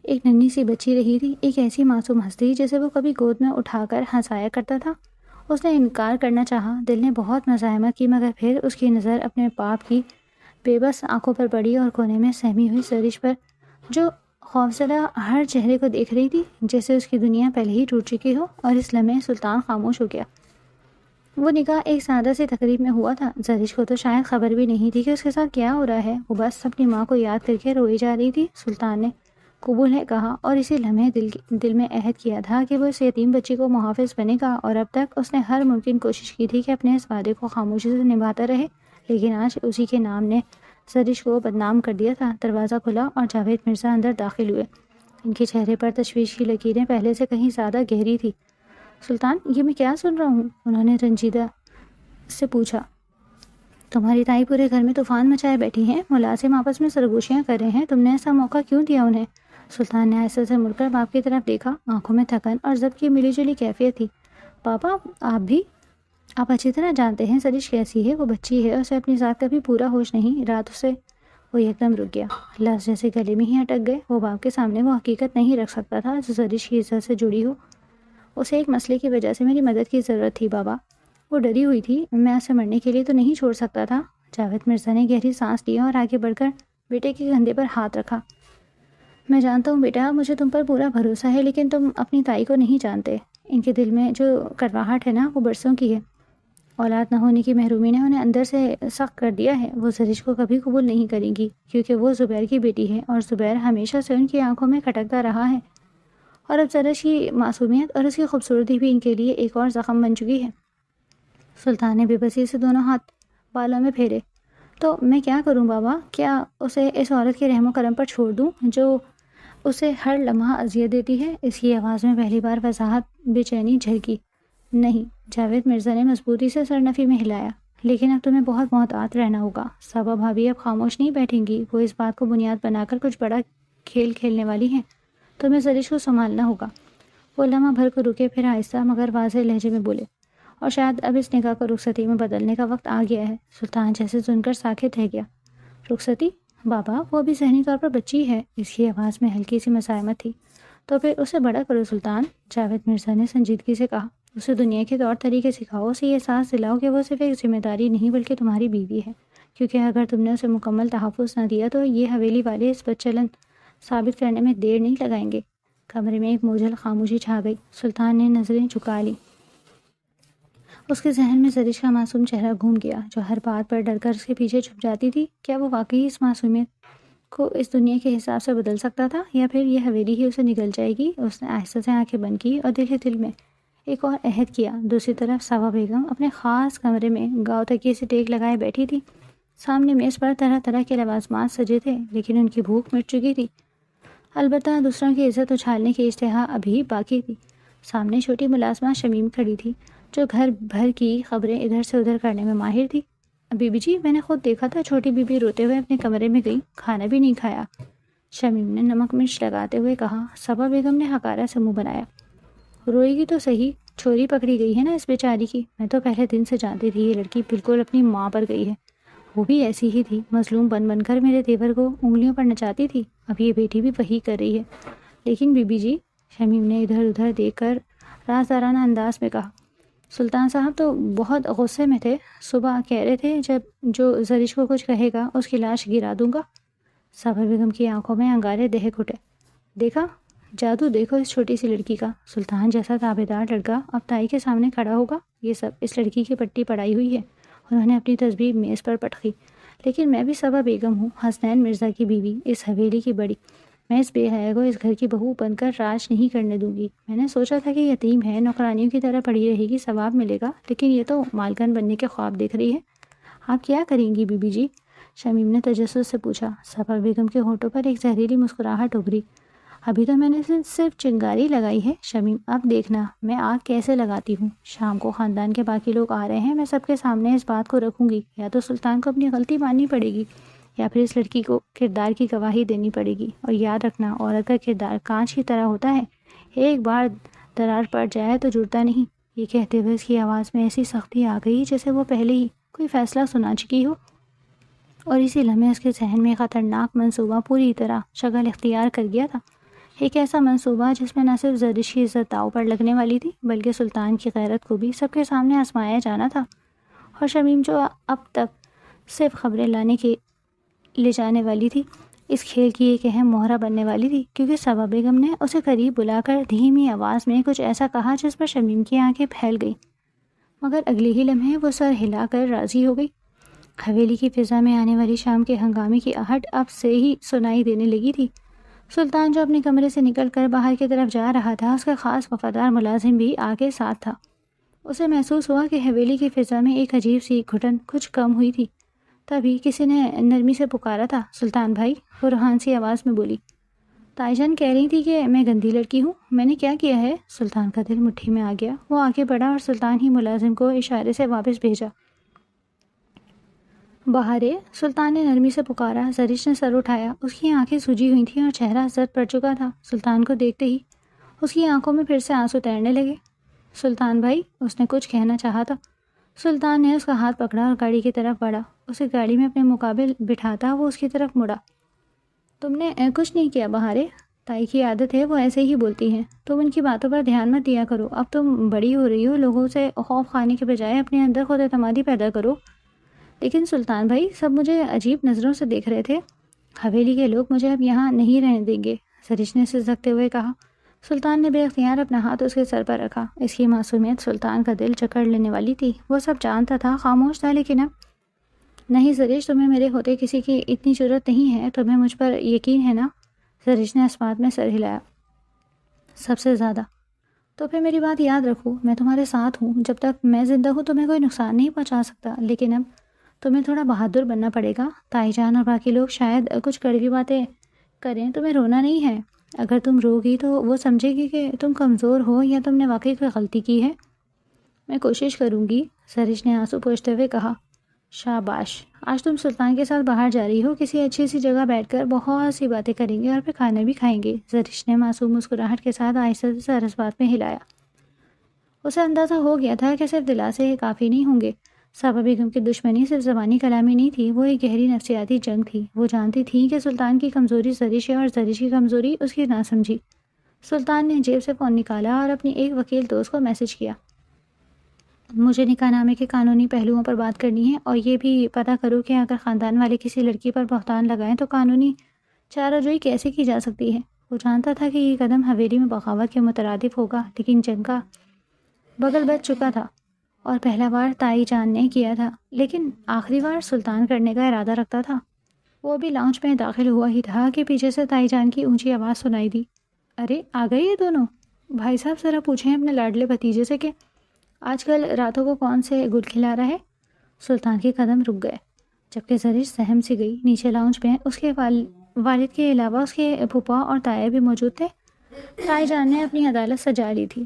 ایک ننھی سی بچی رہی تھی، ایک ایسی معصوم ہستی جسے وہ کبھی گود میں اٹھا کر ہنسایا کرتا تھا۔ اس نے انکار کرنا چاہا، دل نے بہت مزاحمت کی، مگر پھر اس کی نظر اپنے باپ کی بے بس آنکھوں پر پڑی اور کونے میں سہمی ہوئی سرش پر، جو خوفزدہ ہر چہرے کو دیکھ رہی تھی، جیسے اس کی دنیا پہلے ہی ٹوٹ چکی ہو۔ اور اس لمحے سلطان خاموش ہو گیا۔ وہ نکاح ایک سادہ سی تقریب میں ہوا تھا۔ زرش کو تو شاید خبر بھی نہیں تھی کہ اس کے ساتھ کیا ہو رہا ہے، وہ بس اپنی ماں کو یاد کر کے روئی جا رہی تھی۔ سلطان نے قبول ہے کہا اور اسی لمحے دل میں عہد کیا تھا کہ وہ اس یتیم بچی کو محافظ بنے گا، اور اب تک اس نے ہر ممکن کوشش کی تھی کہ اپنے اس وعدے کو خاموشی سے نبھاتا رہے، لیکن آج اسی کے نام نے زرش کو بدنام کر دیا تھا۔ دروازہ کھلا اور جاوید مرزا اندر داخل ہوئے۔ ان کے چہرے پر تشویش کی لکیریں پہلے سے کہیں زیادہ گہری تھی۔ سلطان، یہ میں کیا سن رہا ہوں؟ انہوں نے رنجیدہ سے پوچھا۔ تمہاری تائی پورے گھر میں طوفان مچائے بیٹھی ہیں، ملازم آپس میں سرگوشیاں کر رہے ہیں، تم نے ایسا موقع کیوں دیا انہیں؟ سلطان نے آہستہ سے مڑ کر باپ کی طرف دیکھا، آنکھوں میں تھکن اور ضبط کی ملی جلی کیفیت تھی۔ پاپا، آپ اچھی طرح جانتے ہیں زرش کیسی ہے، وہ بچی ہے، اسے اپنی ذات کا بھی پورا ہوش نہیں۔ رات اسے… وہ یکدم رک گیا، لفظ جیسے گلے میں ہی اٹک گئے۔ وہ باپ کے سامنے وہ حقیقت نہیں رکھ سکتا تھا جو زرش کی عزت سے جڑی ہو۔ اسے ایک مسئلے کی وجہ سے میری مدد کی ضرورت تھی بابا، وہ ڈری ہوئی تھی، میں اسے مرنے کے لیے تو نہیں چھوڑ سکتا تھا۔ جاوید مرزا نے گہری سانس لیا اور آگے بڑھ کر بیٹے کے کندھے پر ہاتھ رکھا۔ میں جانتا ہوں بیٹا، مجھے تم پر پورا بھروسہ ہے، لیکن تم اپنی تائی کو نہیں جانتے۔ ان کے دل میں جو کڑواہٹ ہے نا، وہ برسوں کی ہے۔ اولاد نہ ہونے کی محرومی نے انہیں اندر سے سخت کر دیا ہے۔ وہ زرش کو کبھی قبول نہیں کریں گی، کیونکہ وہ زبیر کی بیٹی ہے، اور زبیر ہمیشہ سے ان کی آنکھوں میں کھٹکتا رہا ہے، اور اب زرش کی معصومیت اور اس کی خوبصورتی بھی ان کے لیے ایک اور زخم بن چکی ہے۔ سلطان نے بے بسی سے دونوں ہاتھ بالوں میں پھیرے۔ تو میں کیا کروں بابا؟ کیا اسے اس عورت کے رحم و کرم پر چھوڑ دوں جو اسے ہر لمحہ اذیت دیتی ہے؟ اس کی آواز میں پہلی بار وضاحت بے چینی جھلکی۔ نہیں، جاوید مرزا نے مضبوطی سے سر نفی میں ہلایا، لیکن اب تمہیں بہت محتاط رہنا ہوگا۔ صبا بھابھی اب خاموش نہیں بیٹھیں گی، وہ اس بات کو بنیاد بنا کر کچھ بڑا کھیل کھیلنے والی ہیں، تمہیں زرش کو سنبھالنا ہوگا۔ وہ لمحہ بھر کو رکے، پھر آہستہ مگر واضح لہجے میں بولے، اور شاید اب اس نکاح کو رخصتی میں بدلنے کا وقت آ گیا ہے۔ سلطان جیسے سن کر ساکت رہ گیا۔ رخصتی؟ بابا، وہ ابھی ذہنی طور پر بچی ہے۔ اس کی آواز میں ہلکی سی مزاحمت تھی۔ تو پھر اسے بڑا کرو سلطان، جاوید مرزا نے سنجیدگی سے کہا۔ اسے دنیا کے طور طریقے سکھاؤ، اسے یہ احساس دلاؤ کہ وہ صرف ایک ذمہ داری نہیں بلکہ تمہاری بیوی ہے، کیونکہ اگر تم نے اسے مکمل تحفظ نہ دیا تو یہ حویلی والے اس بدچلن ثابت کرنے میں دیر نہیں لگائیں گے۔ کمرے میں ایک موجھل خاموشی چھا گئی۔ سلطان نے نظریں جھکا لی۔ اس کے ذہن میں زرش کا معصوم چہرہ گھوم گیا، جو ہر بات پر ڈر کر اس کے پیچھے چھپ جاتی تھی۔ کیا وہ واقعی اس معصومیت کو اس دنیا کے حساب سے بدل سکتا تھا، یا پھر یہ حویلی ہی اسے نگل جائے گی؟ اس نے آہستہ سے آنکھیں بند کی اور دل ہی دل میں ایک اور عہد کیا۔ دوسری طرف صبا بیگم اپنے خاص کمرے میں گاؤ تکیے سے ٹیک لگائے بیٹھی تھی۔ سامنے میز پر طرح طرح کے لوازمات سجے تھے، لیکن ان کی بھوک مٹ چکی تھی۔ البتہ دوسروں کی عزت اچھالنے کی اشتہا ابھی باقی تھی۔ سامنے چھوٹی ملازمہ شمیم کھڑی تھی، جو گھر بھر کی خبریں ادھر سے ادھر کرنے میں ماہر تھی۔ بی بی جی، میں نے خود دیکھا تھا چھوٹی بی بی روتے ہوئے اپنے کمرے میں گئی، کھانا بھی نہیں کھایا، شمیم نے نمک مرچ لگاتے ہوئے کہا۔ صبا بیگم نے حقارہ سے منہ بنایا۔ روئے گی تو صحیح، چوری پکڑی گئی ہے نا اس بیچاری کی۔ میں تو پہلے دن سے جانتی تھی یہ لڑکی بالکل اپنی ماں پر گئی ہے، وہ بھی ایسی ہی تھی، مظلوم بن بن کر میرے دیور کو انگلیوں پر نچاتی تھی۔ اب یہ بیٹی بھی وہی کر رہی ہے۔ لیکن بی بی جی، شمیم نے ادھر ادھر دیکھ کر رازدارانہ انداز میں کہا، سلطان صاحب تو بہت غصے میں تھے، صبح کہہ رہے تھے جب جو زرش کو کچھ کہے گا اس کی لاش گرا دوں گا۔ صبا بیگم کی آنکھوں میں انگارے دہک اٹھے۔ دیکھا جادو، دیکھو اس چھوٹی سی لڑکی کا، سلطان جیسا تابعدار لڑکا اب تائی کے سامنے کھڑا ہوگا۔ یہ سب اس لڑکی کی پٹی پڑائی ہوئی ہے۔ انہوں نے اپنی تسبیح میز پر پٹکی۔ لیکن میں بھی صبا بیگم ہوں، حسنین مرزا کی بیوی، اس حویلی کی بڑی۔ میں اس بے حیا کو اس گھر کی بہو بن کر راج نہیں کرنے دوں گی۔ میں نے سوچا تھا کہ یتیم ہے، نوکرانیوں کی طرح پڑی رہے گی، ثواب ملے گا، لیکن یہ تو مالکن بننے کے خواب دیکھ رہی ہے۔ آپ کیا کریں گی بی بی جی؟ شمیم نے تجسس سے پوچھا۔ صبا بیگم کے ہونٹوں پر ایک زہریلی مسکراہٹ ابھری۔ ابھی تو میں نے صرف چنگاری لگائی ہے شمیم، اب دیکھنا میں آگ کیسے لگاتی ہوں۔ شام کو خاندان کے باقی لوگ آ رہے ہیں، میں سب کے سامنے اس بات کو رکھوں گی، یا تو سلطان کو اپنی غلطی ماننی پڑے گی یا پھر اس لڑکی کو کردار کی گواہی دینی پڑے گی۔ اور یاد رکھنا، عورت کا کردار کانچ کی طرح ہوتا ہے، ایک بار درار پڑ جائے تو جڑتا نہیں۔ یہ کہتے ہوئے اس کی آواز میں ایسی سختی آ گئی جیسے وہ پہلے ہی کوئی فیصلہ سنا چکی ہو، اور اسی لمحے اس کے ذہن میں خطرناک منصوبہ پوری طرح شکل اختیار کر گیا تھا۔ ایک ایسا منصوبہ جس میں نہ صرف زرش کی عزت داؤ پر لگنے والی تھی، بلکہ سلطان کی غیرت کو بھی سب کے سامنے آزمایا جانا تھا۔ اور شمیم جو اب تک صرف خبریں لانے کے لے جانے والی تھی، اس کھیل کی ایک اہم مہرہ بننے والی تھی، کیونکہ صبا بیگم نے اسے قریب بلا کر دھیمی آواز میں کچھ ایسا کہا جس پر شمیم کی آنکھیں پھیل گئیں، مگر اگلے ہی لمحے وہ سر ہلا کر راضی ہو گئی۔ حویلی کی فضا میں آنے والی شام کے ہنگامے کی آہٹ اب سے ہی سنائی دینے لگی تھی۔ سلطان جو اپنے کمرے سے نکل کر باہر کی طرف جا رہا تھا، اس کا خاص وفادار ملازم بھی آگے ساتھ تھا۔ اسے محسوس ہوا کہ حویلی کی فضا میں ایک عجیب سی گھٹن کچھ کم ہوئی تھی۔ تبھی کسی نے نرمی سے پکارا تھا، سلطان بھائی، وہ روحان سی آواز میں بولی۔ تائی جان کہہ رہی تھی کہ میں گندی لڑکی ہوں، میں نے کیا کیا ہے؟ سلطان کا دل مٹھی میں آ گیا۔ وہ آگے بڑھا اور سلطان ہی ملازم کو اشارے سے واپس بھیجا۔ بہارے، سلطان نے نرمی سے پکارا۔ زرش نے سر اٹھایا، اس کی آنکھیں سوجی ہوئی تھیں اور چہرہ زرد پڑ چکا تھا۔ سلطان کو دیکھتے ہی اس کی آنکھوں میں پھر سے آنسو تیرنے لگے۔ سلطان بھائی، اس نے کچھ کہنا چاہا تھا۔ سلطان نے اس کا ہاتھ پکڑا اور گاڑی کی طرف بڑھا۔ اسے گاڑی میں اپنے مقابل بٹھاتا وہ اس کی طرف مڑا۔ تم نے کچھ نہیں کیا بہارے، تائی کی عادت ہے، وہ ایسے ہی بولتی ہیں، تم ان کی باتوں پر دھیان مت دیا کرو۔ اب تم بڑی ہو رہی ہو، لوگوں سے خوف کھانے کے بجائے اپنے اندر خود اعتمادی پیدا کرو۔ لیکن سلطان بھائی، سب مجھے عجیب نظروں سے دیکھ رہے تھے، حویلی کے لوگ مجھے اب یہاں نہیں رہنے دیں گے، زرش نے سسکتے ہوئے کہا۔ سلطان نے بے اختیار اپنا ہاتھ اس کے سر پر رکھا۔ اس کی معصومیت سلطان کا دل جکڑ لینے والی تھی۔ وہ سب جانتا تھا، خاموش تھا، لیکن اب نہیں زرش، تمہیں میرے ہوتے کسی کی اتنی ضرورت نہیں ہے، تمہیں مجھ پر یقین ہے نا؟ زرش نے اسمات میں سر ہلایا۔ سب سے زیادہ۔ تو پھر میری بات یاد رکھو، میں تمہارے ساتھ ہوں، جب تک میں زندہ ہوں تمہیں کوئی نقصان نہیں پہنچا سکتا، لیکن اب تمہیں تھوڑا بہادر بننا پڑے گا۔ تائی جان اور باقی لوگ شاید کچھ کڑوی باتیں کریں، تمہیں رونا نہیں ہے۔ اگر تم رو گی تو وہ سمجھے گی کہ تم کمزور ہو یا تم نے واقعی کوئی غلطی کی ہے۔ میں کوشش کروں گی، زرش نے آنسو پوچھتے ہوئے کہا۔ شاباش، آج تم سلطان کے ساتھ باہر جا رہی ہو، کسی اچھی سی جگہ بیٹھ کر بہت سی باتیں کریں گے اور پھر کھانا بھی کھائیں گے۔ زرش نے معصوم مسکراہٹ کے ساتھ آہستہ سے سر اس بات میں ہلایا۔ اسے اندازہ ہو گیا تھا کہ صرف دلاسے کافی نہیں ہوں گے۔ صبا بیگم کی دشمنی صرف زبانی کلامی نہیں تھی، وہ ایک گہری نفسیاتی جنگ تھی۔ وہ جانتی تھی کہ سلطان کی کمزوری زرش ہے اور زرش کی کمزوری اس کی ناسمجھی۔ سلطان نے جیب سے فون نکالا اور اپنی ایک وکیل دوست کو میسج کیا. مجھے نکاح نامے کے قانونی پہلوؤں پر بات کرنی ہے اور یہ بھی پتہ کرو کہ اگر خاندان والے کسی لڑکی پر بہتان لگائیں تو قانونی چارہ جوئی کیسے کی جا سکتی ہے. وہ جانتا تھا کہ یہ قدم حویلی میں بغاوت کے مترادف ہوگا، لیکن جنگ کا بغل بچ چکا تھا اور پہلا بار تائی جان نے کیا تھا، لیکن آخری بار سلطان کرنے کا ارادہ رکھتا تھا. وہ بھی لاؤنج میں داخل ہوا ہی تھا کہ پیچھے سے تائی جان کی اونچی آواز سنائی دی. ارے آ گئے یہ دونوں؟ بھائی صاحب ذرا پوچھیں اپنے لاڈلے بھتیجے سے کہ آج کل راتوں کو کون سے گل کھلا رہا ہے. سلطان کے قدم رک گئے جبکہ زرش سہم سی گئی. نیچے لاؤنج میں اس کے والد کے علاوہ اس کے پھوپھا اور تایا بھی موجود تھے. تائی جان نے اپنی عدالت سجا لی تھی.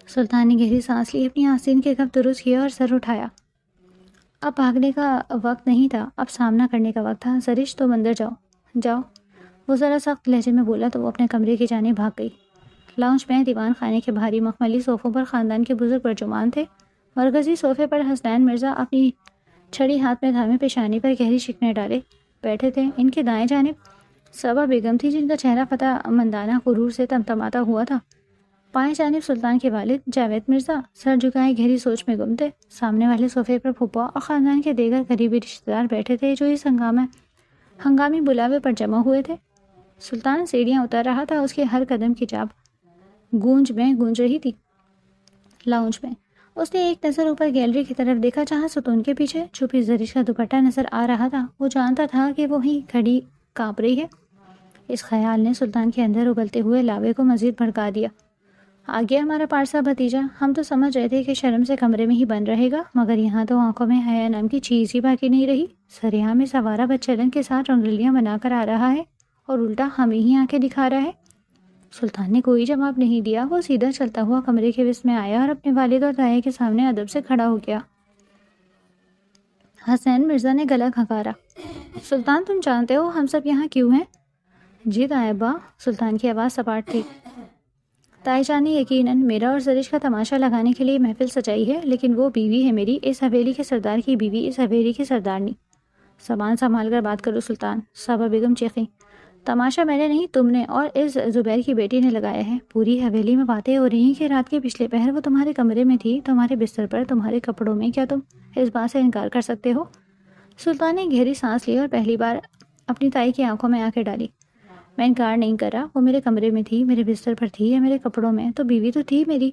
سلطان نے گہری سانس لی، اپنی آستین کے کف درست کیا اور سر اٹھایا. اب بھاگنے کا وقت نہیں تھا، اب سامنا کرنے کا وقت تھا. زرش تم اندر جاؤ جاؤ، وہ ذرا سخت لہجے میں بولا تو وہ اپنے کمرے کی جانب بھاگ گئی. لاؤنج میں دیوان خانے کے بھاری مخملی صوفوں پر خاندان کے بزرگ ترجمان تھے. مرکزی صوفے پر حسنین مرزا اپنی چھڑی ہاتھ میں تھامے پیشانی پر گہری شکنیں ڈالے بیٹھے تھے. ان کے دائیں جانب صبا بیگم تھی جن کا چہرہ فتح مندانہ غرور سے تمتماتا ہوا تھا. بائیں جانب سلطان کے والد جاوید مرزا سر جھکائے گہری سوچ میں گم تھے. سامنے والے صوفے پر پھوپھا اور خاندان کے دیگر قریبی رشتہ دار بیٹھے تھے جو اس ہنگامی بلاوے پر جمع ہوئے تھے. سلطان سیڑھیاں اتر رہا تھا، اس کے ہر قدم کی چاپ گونج رہی تھی. لاؤنج میں اس نے ایک نظر اوپر گیلری کی طرف دیکھا جہاں ستون کے پیچھے چھپی زرش کا دوپٹہ نظر آ رہا تھا. وہ جانتا تھا کہ وہی کھڑی کانپ رہی ہے. اس خیال نے سلطان کے اندر ابلتے ہوئے لاوے کو مزید بھڑکا دیا. آ گیا ہمارا پارسا بھتیجا. ہم تو سمجھ رہے تھے کہ شرم سے کمرے میں ہی بند رہے گا، مگر یہاں تو آنکھوں میں حیا نام کی چیز ہی باقی نہیں رہی. سریعہ میں سوارا بچلن کے ساتھ رنگلیاں بنا کر آ رہا ہے اور الٹا ہمیں ہی آنکھیں دکھا رہا ہے. سلطان نے کوئی جواب نہیں دیا. وہ سیدھا چلتا ہوا کمرے کے وسط میں آیا اور اپنے والد اور تایا کے سامنے ادب سے کھڑا ہو گیا. حسین مرزا نے گلا کھنکارا. سلطان تم جانتے ہو ہم سب یہاں کیوں ہیں؟ جی تائبہ. سلطان کی آواز سپاٹ تھی. تائی جان نے یقیناً میرا اور زرش کا تماشا لگانے کے لیے محفل سجائی ہے، لیکن وہ بیوی ہے میری، اس حویلی کے سردار کی بیوی، اس حویلی کی سردارنی. زبان سنبھال کر بات کرو سلطان. صابہ بیگم چیخیں. تماشا میں نے نہیں، تم نے اور اس زبیر کی بیٹی نے لگایا ہے. پوری حویلی میں باتیں ہو رہی ہیں کہ رات کے پچھلے پہر وہ تمہارے کمرے میں تھی، تمہارے بستر پر، تمہارے کپڑوں میں. کیا تم اس بات سے انکار کر سکتے ہو؟ سلطان نے گہری سانس لی اور پہلی بار اپنی تائی کی آنکھوں میں آنکھیں ڈالی. میں انکار نہیں کر رہا. وہ میرے کمرے میں تھی، میرے بستر پر تھی یا میرے کپڑوں میں تو بیوی تو تھی میری.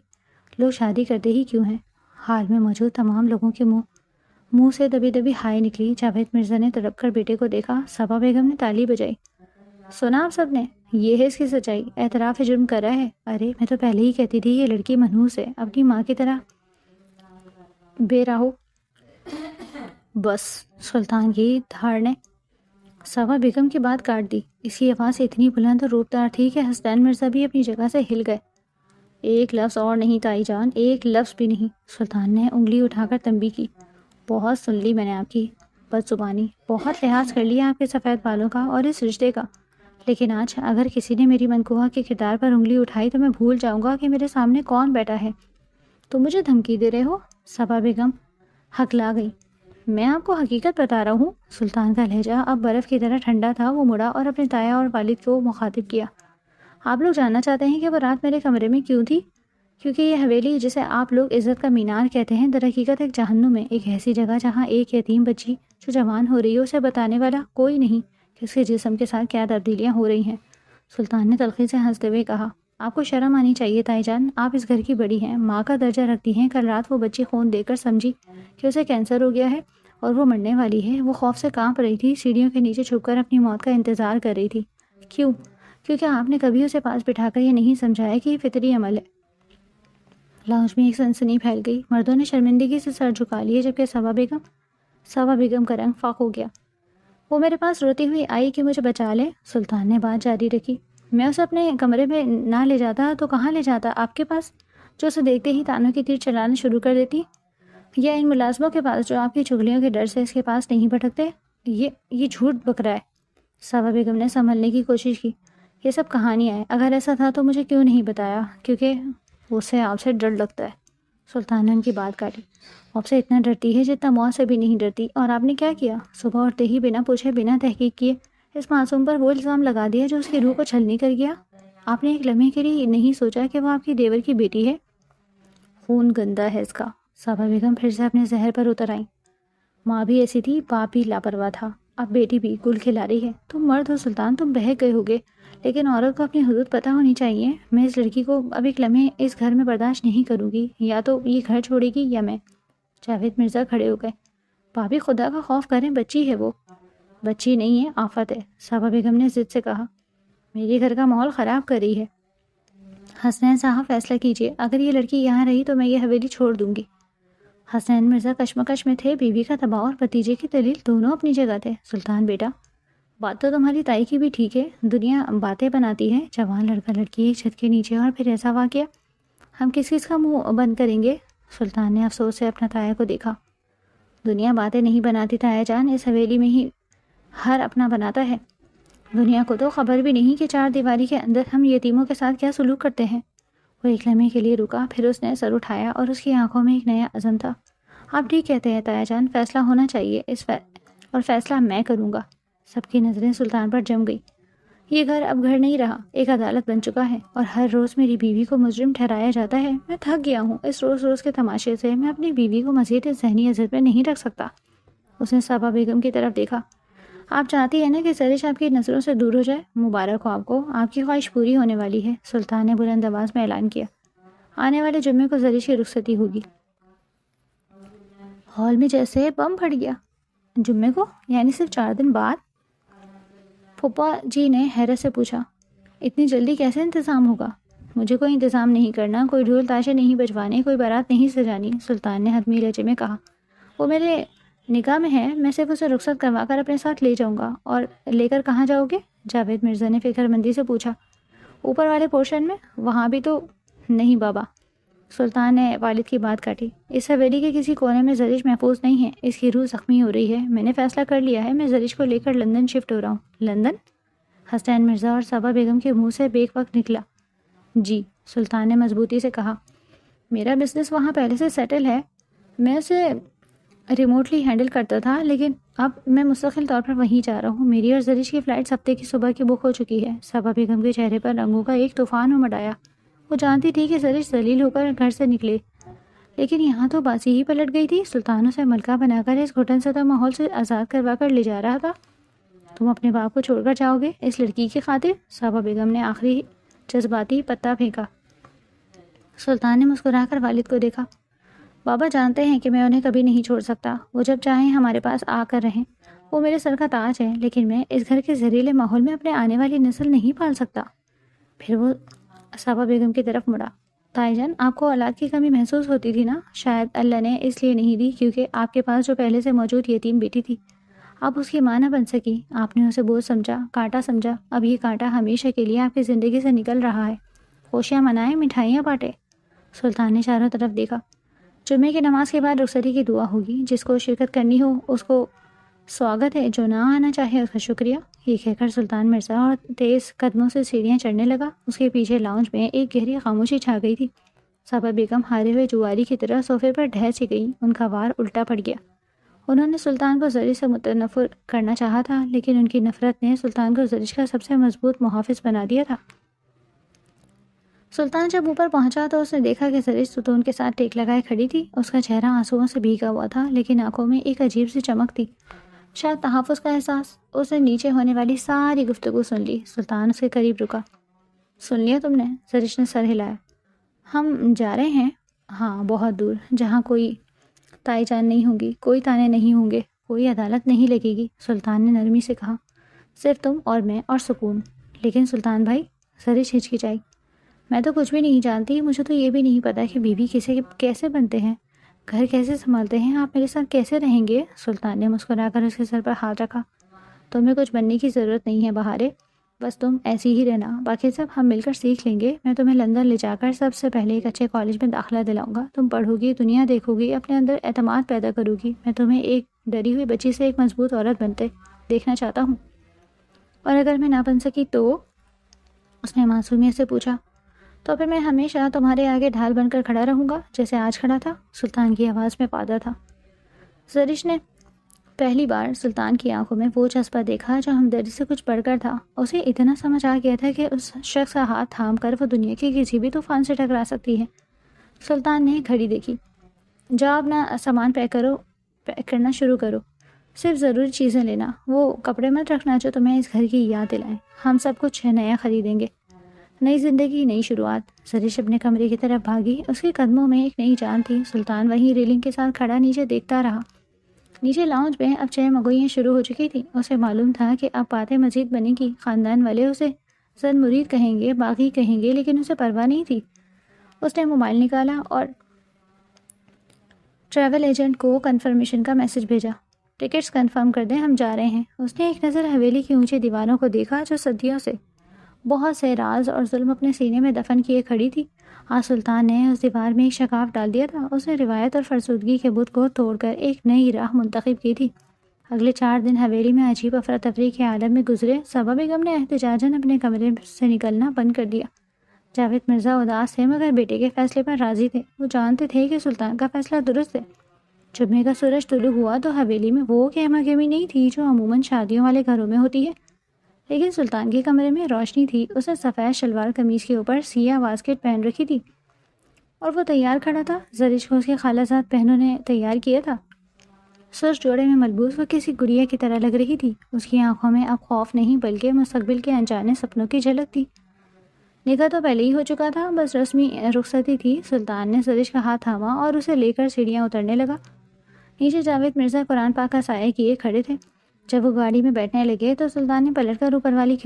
لوگ شادی کرتے ہی کیوں ہیں؟ حال میں موجود تمام لوگوں کے منہ سے دبی دبی ہائے نکلی. جاوید مرزا نے تڑپ کر بیٹے کو دیکھا. صبا بیگم نے تالی بجائی. سنا آپ سب نے؟ یہ ہے اس کی سچائی. اعتراف جرم کر رہا ہے. ارے میں تو پہلے ہی کہتی تھی یہ لڑکی منحوس ہے، اپنی ماں کی طرح بے راہو. بس. سلطان کی دھاڑ نے صبا بیگم کی بات کاٹ دی. اس کی آواز اتنی بلند اور روپدار تھی کہ حسنین مرزا بھی اپنی جگہ سے ہل گئے. ایک لفظ اور نہیں تائی جان، ایک لفظ بھی نہیں. سلطان نے انگلی اٹھا کر تنبیہ کی. بہت سن لی میں نے آپ کی بد زبانی، بہت لحاظ کر لیا آپ کے سفید بالوں کا اور اس رشتے کا، لیکن آج اگر کسی نے میری منقوہ کے کردار پر انگلی اٹھائی تو میں بھول جاؤں گا کہ میرے سامنے کون بیٹھا ہے. تو مجھے دھمکی دے رہے ہو؟ صبا بیگم ہکلا گئی. میں آپ کو حقیقت بتا رہا ہوں. سلطان کا لہجہ اب برف کی طرح ٹھنڈا تھا. وہ مڑا اور اپنے تایا اور والد کو مخاطب کیا. آپ لوگ جاننا چاہتے ہیں کہ وہ رات میرے کمرے میں کیوں تھی؟ کیونکہ یہ حویلی جسے آپ لوگ عزت کا مینار کہتے ہیں در حقیقت ایک جہنم ہے، ایک ایسی جگہ جہاں ایک یتیم بچی جو جوان ہو رہی ہے اسے بتانے والا کوئی نہیں کہ اس کے جسم کے ساتھ کیا تبدیلیاں ہو رہی ہیں. سلطان نے تلخی سے ہنستے ہوئے کہا. آپ کو شرم آنی چاہیے تائی جان، آپ اس گھر کی بڑی ہیں، ماں کا درجہ رکھتی ہیں. کل رات وہ بچی خون دے کر سمجھی کہ اسے کینسر ہو گیا ہے اور وہ مرنے والی ہے. وہ خوف سے کانپ رہی تھی، سیڑھیوں کے نیچے چھپ کر اپنی موت کا انتظار کر رہی تھی. کیوں؟ کیونکہ آپ نے کبھی اسے پاس بٹھا کر یہ نہیں سمجھایا کہ یہ فطری عمل ہے. لاؤنج میں ایک سنسنی پھیل گئی. مردوں نے شرمندگی سے سر جھکا لیے جبکہ صبا بیگم کا رنگ فاق ہو گیا. وہ میرے پاس روتی ہوئی آئی کہ مجھے بچا لے. سلطان نے بات جاری رکھی. میں اسے اپنے کمرے میں نہ لے جاتا تو کہاں لے جاتا؟ آپ کے پاس، جو اسے دیکھتے ہی تانوں کی تیر چلانا شروع کر دیتی، یا ان ملازموں کے پاس جو آپ کی چغلیوں کے ڈر سے اس کے پاس نہیں بھٹکتے؟ یہ جھوٹ بک رہا ہے. صبا بیگم نے سنبھلنے کی کوشش کی. یہ سب کہانیاں ہیں. اگر ایسا تھا تو مجھے کیوں نہیں بتایا؟ کیونکہ اسے آپ سے ڈر لگتا ہے. سلطان نے ان کی بات کاٹی. آپ سے اتنا ڈرتی ہے جتنا موت سے بھی نہیں ڈرتی. اور آپ نے کیا کیا؟ صبح اٹھتے ہی بنا پوچھے بنا تحقیق کیے اس معصوم پر وہ الزام لگا دیا جو اس کی روح کو چھلنی کر گیا. آپ نے ایک لمحے کے لیے نہیں سوچا کہ وہ آپ کی دیور کی بیٹی ہے؟ خون گندا ہے اس کا۔ صابا بیگم پھر سے اپنے زہر پر اتر آئیں۔ ماں بھی ایسی تھی، باپ بھی لاپرواہ تھا، اب بیٹی بھی گل کھلا رہی ہے۔ تم مرد ہو سلطان، تم بہک گئے ہوگے، لیکن عورت کو اپنی حدود پتہ ہونی چاہیے۔ میں اس لڑکی کو اب ایک لمحے اس گھر میں برداشت نہیں کروں گی، یا تو یہ گھر چھوڑے گی یا میں۔ جاوید مرزا کھڑے ہو گئے۔ بھابھی خدا کا خوف کریں، بچی ہے وہ۔ بچی نہیں ہے، آفت ہے، صابا بیگم نے ضد سے کہا۔ میرے گھر کا ماحول خراب کر رہی ہے۔ حسنین صاحب فیصلہ کیجئے، اگر یہ لڑکی یہاں رہی تو میں یہ حویلی چھوڑ دوں گی۔ حسنین مرزا کشمکش میں تھے، بیوی کا دباؤ اور بھتیجے کی دلیل دونوں اپنی جگہ تھے۔ سلطان بیٹا، بات تو تمہاری تائی کی بھی ٹھیک ہے، دنیا باتیں بناتی ہے، جوان لڑکا لڑکی ایک چھت کے نیچے اور پھر ایسا واقعہ، ہم کس کس کا منہ بند کریں گے؟ سلطان نے افسوس سے اپنا تایا کو دیکھا۔ دنیا باتیں نہیں بناتی تایا جان، اس حویلی میں ہی ہر اپنا بناتا ہے۔ دنیا کو تو خبر بھی نہیں کہ چار دیواری کے اندر ہم یتیموں کے ساتھ کیا سلوک کرتے ہیں۔ وہ ایک لمحے کے لیے رکا، پھر اس نے سر اٹھایا اور اس کی آنکھوں میں ایک نیا عزم تھا۔ آپ ٹھیک کہتے ہیں تایا جان، فیصلہ ہونا چاہیے اور فیصلہ میں کروں گا۔ سب کی نظریں سلطان پر جم گئی۔ یہ گھر اب گھر نہیں رہا، ایک عدالت بن چکا ہے، اور ہر روز میری بیوی کو مجرم ٹھہرایا جاتا ہے۔ میں تھک گیا ہوں اس روز روز کے تماشے سے، میں اپنی بیوی کو مزید اس ذہنی اذیت میں نہیں رکھ سکتا۔ اس نے صابا بیگم کی طرف دیکھا۔ آپ چاہتی ہیں نا کہ زرش آپ کی نظروں سے دور ہو جائے؟ مبارک ہو آپ کو، آپ کی خواہش پوری ہونے والی ہے، سلطان نے بلند آواز میں اعلان کیا۔ آنے والے جمعے کو زرش کی رخصتی ہوگی۔ ہال میں جیسے بم پھٹ گیا۔ جمعے کو؟ یعنی صرف 4 دن بعد؟ پھوپھا جی نے حیرت سے پوچھا۔ اتنی جلدی کیسے انتظام ہوگا؟ مجھے کوئی انتظام نہیں کرنا، کوئی ڈھول تاشے نہیں بجوانے، کوئی بارات نہیں سجانی، سلطان نے حتمی لہجے میں کہا۔ وہ میرے نکاح میں ہے، میں صرف اسے رخصت کروا کر اپنے ساتھ لے جاؤں گا۔ اور لے کر کہاں جاؤ گے؟ جاوید مرزا نے فکر مندی سے پوچھا۔ اوپر والے پورشن میں، وہاں بھی تو نہیں بابا، سلطان نے والد کی بات کاٹی۔ اس حویلی کے کسی کونے میں زرش محفوظ نہیں ہے، اس کی روح زخمی ہو رہی ہے، میں نے فیصلہ کر لیا ہے، میں زرش کو لے کر لندن شفٹ ہو رہا ہوں۔ لندن؟ حسنین مرزا اور صابا بیگم کے منہ سے بیک وقت نکلا۔ جی، سلطان نے مضبوطی سے کہا۔ میرا بزنس وہاں پہلے سے سیٹل ہے، میں اسے ریموٹلی ہینڈل کرتا تھا، لیکن اب میں مستقل طور پر وہیں جا رہا ہوں۔ میری اور زرش کی فلائٹ ہفتے کی صبح کی بک ہو چکی ہے۔ صابا بیگم کے چہرے پر رنگوں کا ایک طوفان امڑ آیا۔ وہ جانتی تھی کہ زرش ذلیل ہو کر گھر سے نکلے، لیکن یہاں تو باسی ہی پلٹ گئی تھی۔ سلطان اسے ملکہ بنا کر اس گھٹن زدہ ماحول سے آزاد کروا کر لے جا رہا تھا۔ تم اپنے باپ کو چھوڑ کر جاؤ گے اس لڑکی کی خاطر؟ صابا بیگم نے آخری جذباتی پتہ پھینکا۔ سلطان نے مسکرا کر والد کو دیکھا۔ بابا جانتے ہیں کہ میں انہیں کبھی نہیں چھوڑ سکتا، وہ جب چاہیں ہمارے پاس آ کر رہیں، وہ میرے سر کا تاج ہے، لیکن میں اس گھر کے زہریلے ماحول میں اپنے آنے والی نسل نہیں پال سکتا۔ پھر وہ صابا بیگم کی طرف مڑا۔ تائی جان، آپ کو اولاد کی کمی محسوس ہوتی تھی نا؟ شاید اللہ نے اس لیے نہیں دی کیونکہ آپ کے پاس جو پہلے سے موجود یتیم بیٹی تھی، آپ اس کی ماں نہ بن سکی، آپ نے اسے بوجھ سمجھا، کانٹا سمجھا۔ اب یہ کانٹا ہمیشہ کے لیے آپ کی زندگی سے نکل رہا ہے۔ خوشیاں منائیں، مٹھائیاں بانٹیں۔ سلطان نے چاروں طرف دیکھا۔ جمعے کی نماز کے بعد رخصتی کی دعا ہوگی، جس کو شرکت کرنی ہو اس کو سواگت ہے، جو نہ آنا چاہے اس کا شکریہ۔ یہ کہہ کر سلطان مرزا اور تیز قدموں سے سیڑھیاں چڑھنے لگا۔ اس کے پیچھے لاؤنج میں ایک گہری خاموشی چھا گئی تھی۔ صابا بیگم ہارے ہوئے جواری کی طرح صوفے پر ڈھہ سی گئی، ان کا وار الٹا پڑ گیا۔ انہوں نے سلطان کو زرش سے متنفر کرنا چاہا تھا، لیکن ان کی نفرت نے سلطان کو زرش کا سب سے مضبوط محافظ بنا دیا تھا۔ سلطان جب اوپر پہنچا تو اس نے دیکھا کہ زرش ستون کے ساتھ ٹیک لگائے کھڑی تھی۔ اس کا چہرہ آنسوؤں سے بھیگا ہوا تھا، لیکن آنکھوں میں ایک عجیب سی چمک تھی، شاید تحفظ کا احساس۔ اس نے نیچے ہونے والی ساری گفتگو سن لی۔ سلطان اس کے قریب رکا۔ سن لیا تم نے؟ زرش نے سر ہلایا۔ ہم جا رہے ہیں؟ ہاں، بہت دور، جہاں کوئی تائی جان نہیں ہوگی، کوئی تانے نہیں ہوں گے، کوئی عدالت نہیں لگے گی، سلطان نے نرمی سے کہا۔ صرف تم اور میں اور سکون۔ لیکن سلطان بھائی، زرش ہچکچائی، میں تو کچھ بھی نہیں جانتی، مجھے تو یہ بھی نہیں پتا کہ بیوی کیسے بنتے ہیں، گھر کیسے سنبھالتے ہیں، آپ میرے ساتھ کیسے رہیں گے؟ سلطان نے مسکرا کر اس کے سر پر ہاتھ رکھا۔ تمہیں کچھ بننے کی ضرورت نہیں ہے بہارے، بس تم ایسی ہی رہنا، باقی سب ہم مل کر سیکھ لیں گے۔ میں تمہیں لندن لے جا کر سب سے پہلے ایک اچھے کالج میں داخلہ دلاؤں گا، تم پڑھو گی، دنیا دیکھو گی، اپنے اندر اعتماد پیدا کرو گی۔ میں تمہیں ایک ڈری ہوئی بچی سے ایک مضبوط عورت بنتے دیکھنا چاہتا ہوں۔ اور اگر میں نہ بن سکی تو؟ اس نے معصومیت سے پوچھا۔ تو پھر میں ہمیشہ تمہارے آگے ڈھال بن کر کھڑا رہوں گا، جیسے آج کھڑا تھا۔ سلطان کی آواز میں پادہ تھا۔ زرش نے پہلی بار سلطان کی آنکھوں میں وہ جذبہ دیکھا جو ہمدردی سے کچھ بڑھ کر تھا۔ اسے اتنا سمجھ آ گیا تھا کہ اس شخص کا ہاتھ تھام کر وہ دنیا کے کسی بھی طوفان سے ٹکرا سکتی ہے۔ سلطان نے گھڑی دیکھی۔ جاؤ اپنا سامان پیک کرنا شروع کرو، صرف ضروری چیزیں لینا، وہ کپڑے مت رکھنا جو تمہیں اس گھر کی یاد دلائیں۔ ہم سب کچھ نیا خریدیں گے۔ نئی زندگی، نئی شروعات۔ زرش اپنے کمرے کی طرف بھاگی۔ اس کے قدموں میں ایک نئی جان تھی۔ سلطان وہیں ریلنگ کے ساتھ کھڑا نیچے دیکھتا رہا۔ نیچے لاؤنج میں اب چائے مگوئیاں شروع ہو چکی تھی۔ اسے معلوم تھا کہ اب باتیں مزید بنے گی۔ خاندان والے اسے زد مرید کہیں گے، باغی کہیں گے، لیکن اسے پرواہ نہیں تھی۔ اس نے موبائل نکالا اور ٹریول ایجنٹ کو کنفرمیشن کا میسج بھیجا۔ ٹکٹس کنفرم کر دیں، ہم جا رہے ہیں۔ اس نے ایک نظر حویلی کی اونچی دیواروں کو دیکھا جو صدیوں سے بہت سے راز اور ظلم اپنے سینے میں دفن کیے کھڑی تھی۔ آج سلطان نے اس دیوار میں ایک شگاف ڈال دیا تھا۔ اس نے روایت اور فرسودگی کے بت کو توڑ کر ایک نئی راہ منتخب کی تھی۔ اگلے 4 دن حویلی میں عجیب افراتفری کے عالم میں گزرے۔ صبا بیگم نے احتجاجاً اپنے کمرے سے نکلنا بند کر دیا۔ جاوید مرزا اداس تھے مگر بیٹے کے فیصلے پر راضی تھے۔ وہ جانتے تھے کہ سلطان کا فیصلہ درست ہے۔ جمعے کا سورج طلوع ہوا تو حویلی میں وہ گہما گہمی نہیں تھی جو عموماً شادیوں والے گھروں میں ہوتی ہے، لیکن سلطان کے کمرے میں روشنی تھی۔ اس نے سفید شلوار قمیض کے اوپر سیاہ واسکٹ پہن رکھی تھی اور وہ تیار کھڑا تھا۔ زرش کو اس کے خالہ زاد بہنوں نے تیار کیا تھا۔ سرخ جوڑے میں ملبوس وہ کسی گڑیا کی طرح لگ رہی تھی۔ اس کی آنکھوں میں اب خوف نہیں بلکہ مستقبل کے انجانے سپنوں کی جھلک تھی۔ نکاح تو پہلے ہی ہو چکا تھا، بس رسمی رخصتی تھی۔ سلطان نے زرش کا ہاتھ تھاما اور اسے لے کر سیڑھیاں اترنے لگا۔ نیچے جاوید مرزا قرآن پاک کا سایہ کیے کھڑے تھے۔ جب وہ گاڑی میں بیٹھنے لگے تو سلطان نے پلٹ کر اوپر والی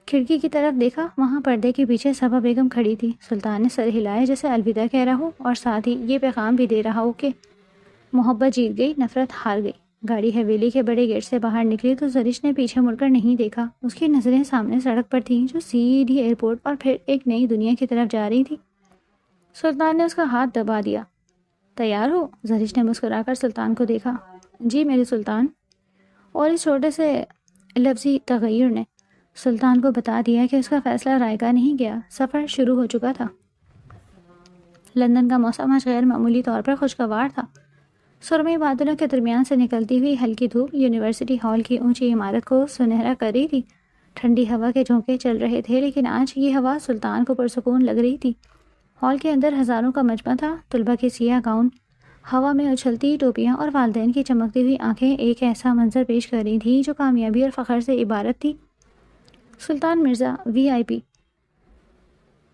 کھڑکی کی طرف دیکھا۔ وہاں پردے کے پیچھے صبا بیگم کھڑی تھی۔ سلطان نے سر ہلائے جیسے الوداع کہہ رہا ہو اور ساتھ ہی یہ پیغام بھی دے رہا ہو کہ محبت جیت گئی، نفرت ہار گئی۔ گاڑی حویلی کے بڑے گیٹ سے باہر نکلی تو زرش نے پیچھے مڑ کر نہیں دیکھا۔ اس کی نظریں سامنے سڑک پر تھیں جو سیدھی ایئرپورٹ اور پھر ایک نئی دنیا کی طرف جا رہی تھی۔ سلطان نے اس کا ہاتھ دبا دیا۔ تیار ہو؟ زرش نے مسکرا کر سلطان کو دیکھا۔ جی میرے سلطان۔ اور اس چھوٹے سے لفظی تغیر نے سلطان کو بتا دیا کہ اس کا فیصلہ رائے گاہ نہیں گیا، سفر شروع ہو چکا تھا۔ لندن کا موسم آج غیر معمولی طور پر خوشگوار تھا۔ سرمئی بادلوں کے درمیان سے نکلتی ہوئی ہلکی دھوپ یونیورسٹی ہال کی اونچی عمارت کو سنہرا کر رہی تھی۔ ٹھنڈی ہوا کے جھونکے چل رہے تھے، لیکن آج یہ ہوا سلطان کو پرسکون لگ رہی تھی۔ ہال کے اندر ہزاروں کا مجمع تھا۔ طلباء کے سیاہ گاؤن، ہوا میں اچھلتی ٹوپیاں اور والدین کی چمکتی ہوئی آنکھیں ایک ایسا منظر پیش کر رہی تھیں جو کامیابی اور فخر سے عبارت تھی۔ سلطان مرزا VIP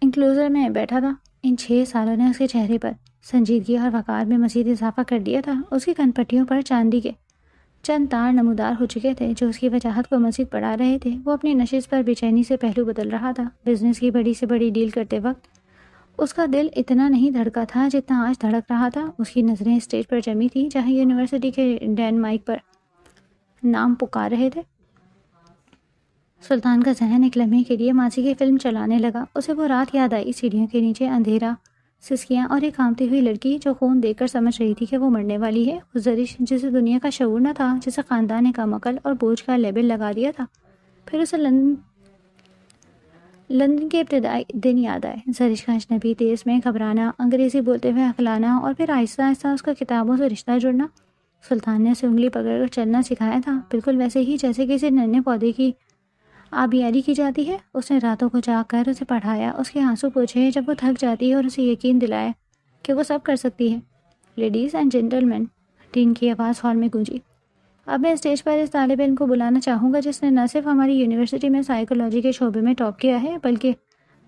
انکلوزر میں بیٹھا تھا۔ ان 6 سالوں نے اس کے چہرے پر سنجیدگی اور وقار میں مزید اضافہ کر دیا تھا۔ اس کی کن پٹیوں پر چاندی کے چند تار نمودار ہو چکے تھے جو اس کی وجاہت کو مزید بڑھا رہے تھے۔ وہ اپنی نشست پر بے چینی سے پہلو بدل رہا تھا۔ بزنس کی بڑی سے بڑی ڈیل کرتے وقت اس کا دل اتنا نہیں دھڑکا تھا جتنا آج دھڑک رہا تھا۔ اس کی نظریں اسٹیج پر جمی تھیں جہاں یونیورسٹی کے ڈین مائک پر نام پکار رہے تھے۔ سلطان کا ذہن ایک لمحے کے لیے ماضی کی فلم چلانے لگا۔ اسے وہ رات یاد آئی، سیڑھیوں کے نیچے اندھیرا، سسکیاں اور ایک کانپتی ہوئی لڑکی جو خون دیکھ کر سمجھ رہی تھی کہ وہ مرنے والی ہے۔ وہ زرش جسے دنیا کا شعور نہ تھا، جسے خاندان نے کم عقل اور بوجھ کا لیبل لگا دیا تھا۔ پھر اسے لندن کے ابتدائی دن یاد آئے۔ زرش کا اجنبی دیس میں گھبرانا، انگریزی بولتے ہوئے اکھلانا اور پھر آہستہ آہستہ اس کا کتابوں سے رشتہ جڑنا۔ سلطان نے اسے انگلی پکڑ کر چلنا سکھایا تھا، بالکل ویسے ہی جیسے کسی ننھے پودے کی آبیاری کی جاتی ہے۔ اس نے راتوں کو جاگ کر اسے پڑھایا، اس کے آنسو پوچھے جب وہ تھک جاتی ہے اور اسے یقین دلایا کہ وہ سب کر سکتی ہے۔ لیڈیز اینڈ جینٹلمین، ڈین کی آواز ہال میں گونجی۔ اب میں اسٹیج پر اس طالب علم کو بلانا چاہوں گا جس نے نہ صرف ہماری یونیورسٹی میں سائیکالوجی کے شعبے میں ٹاپ کیا ہے بلکہ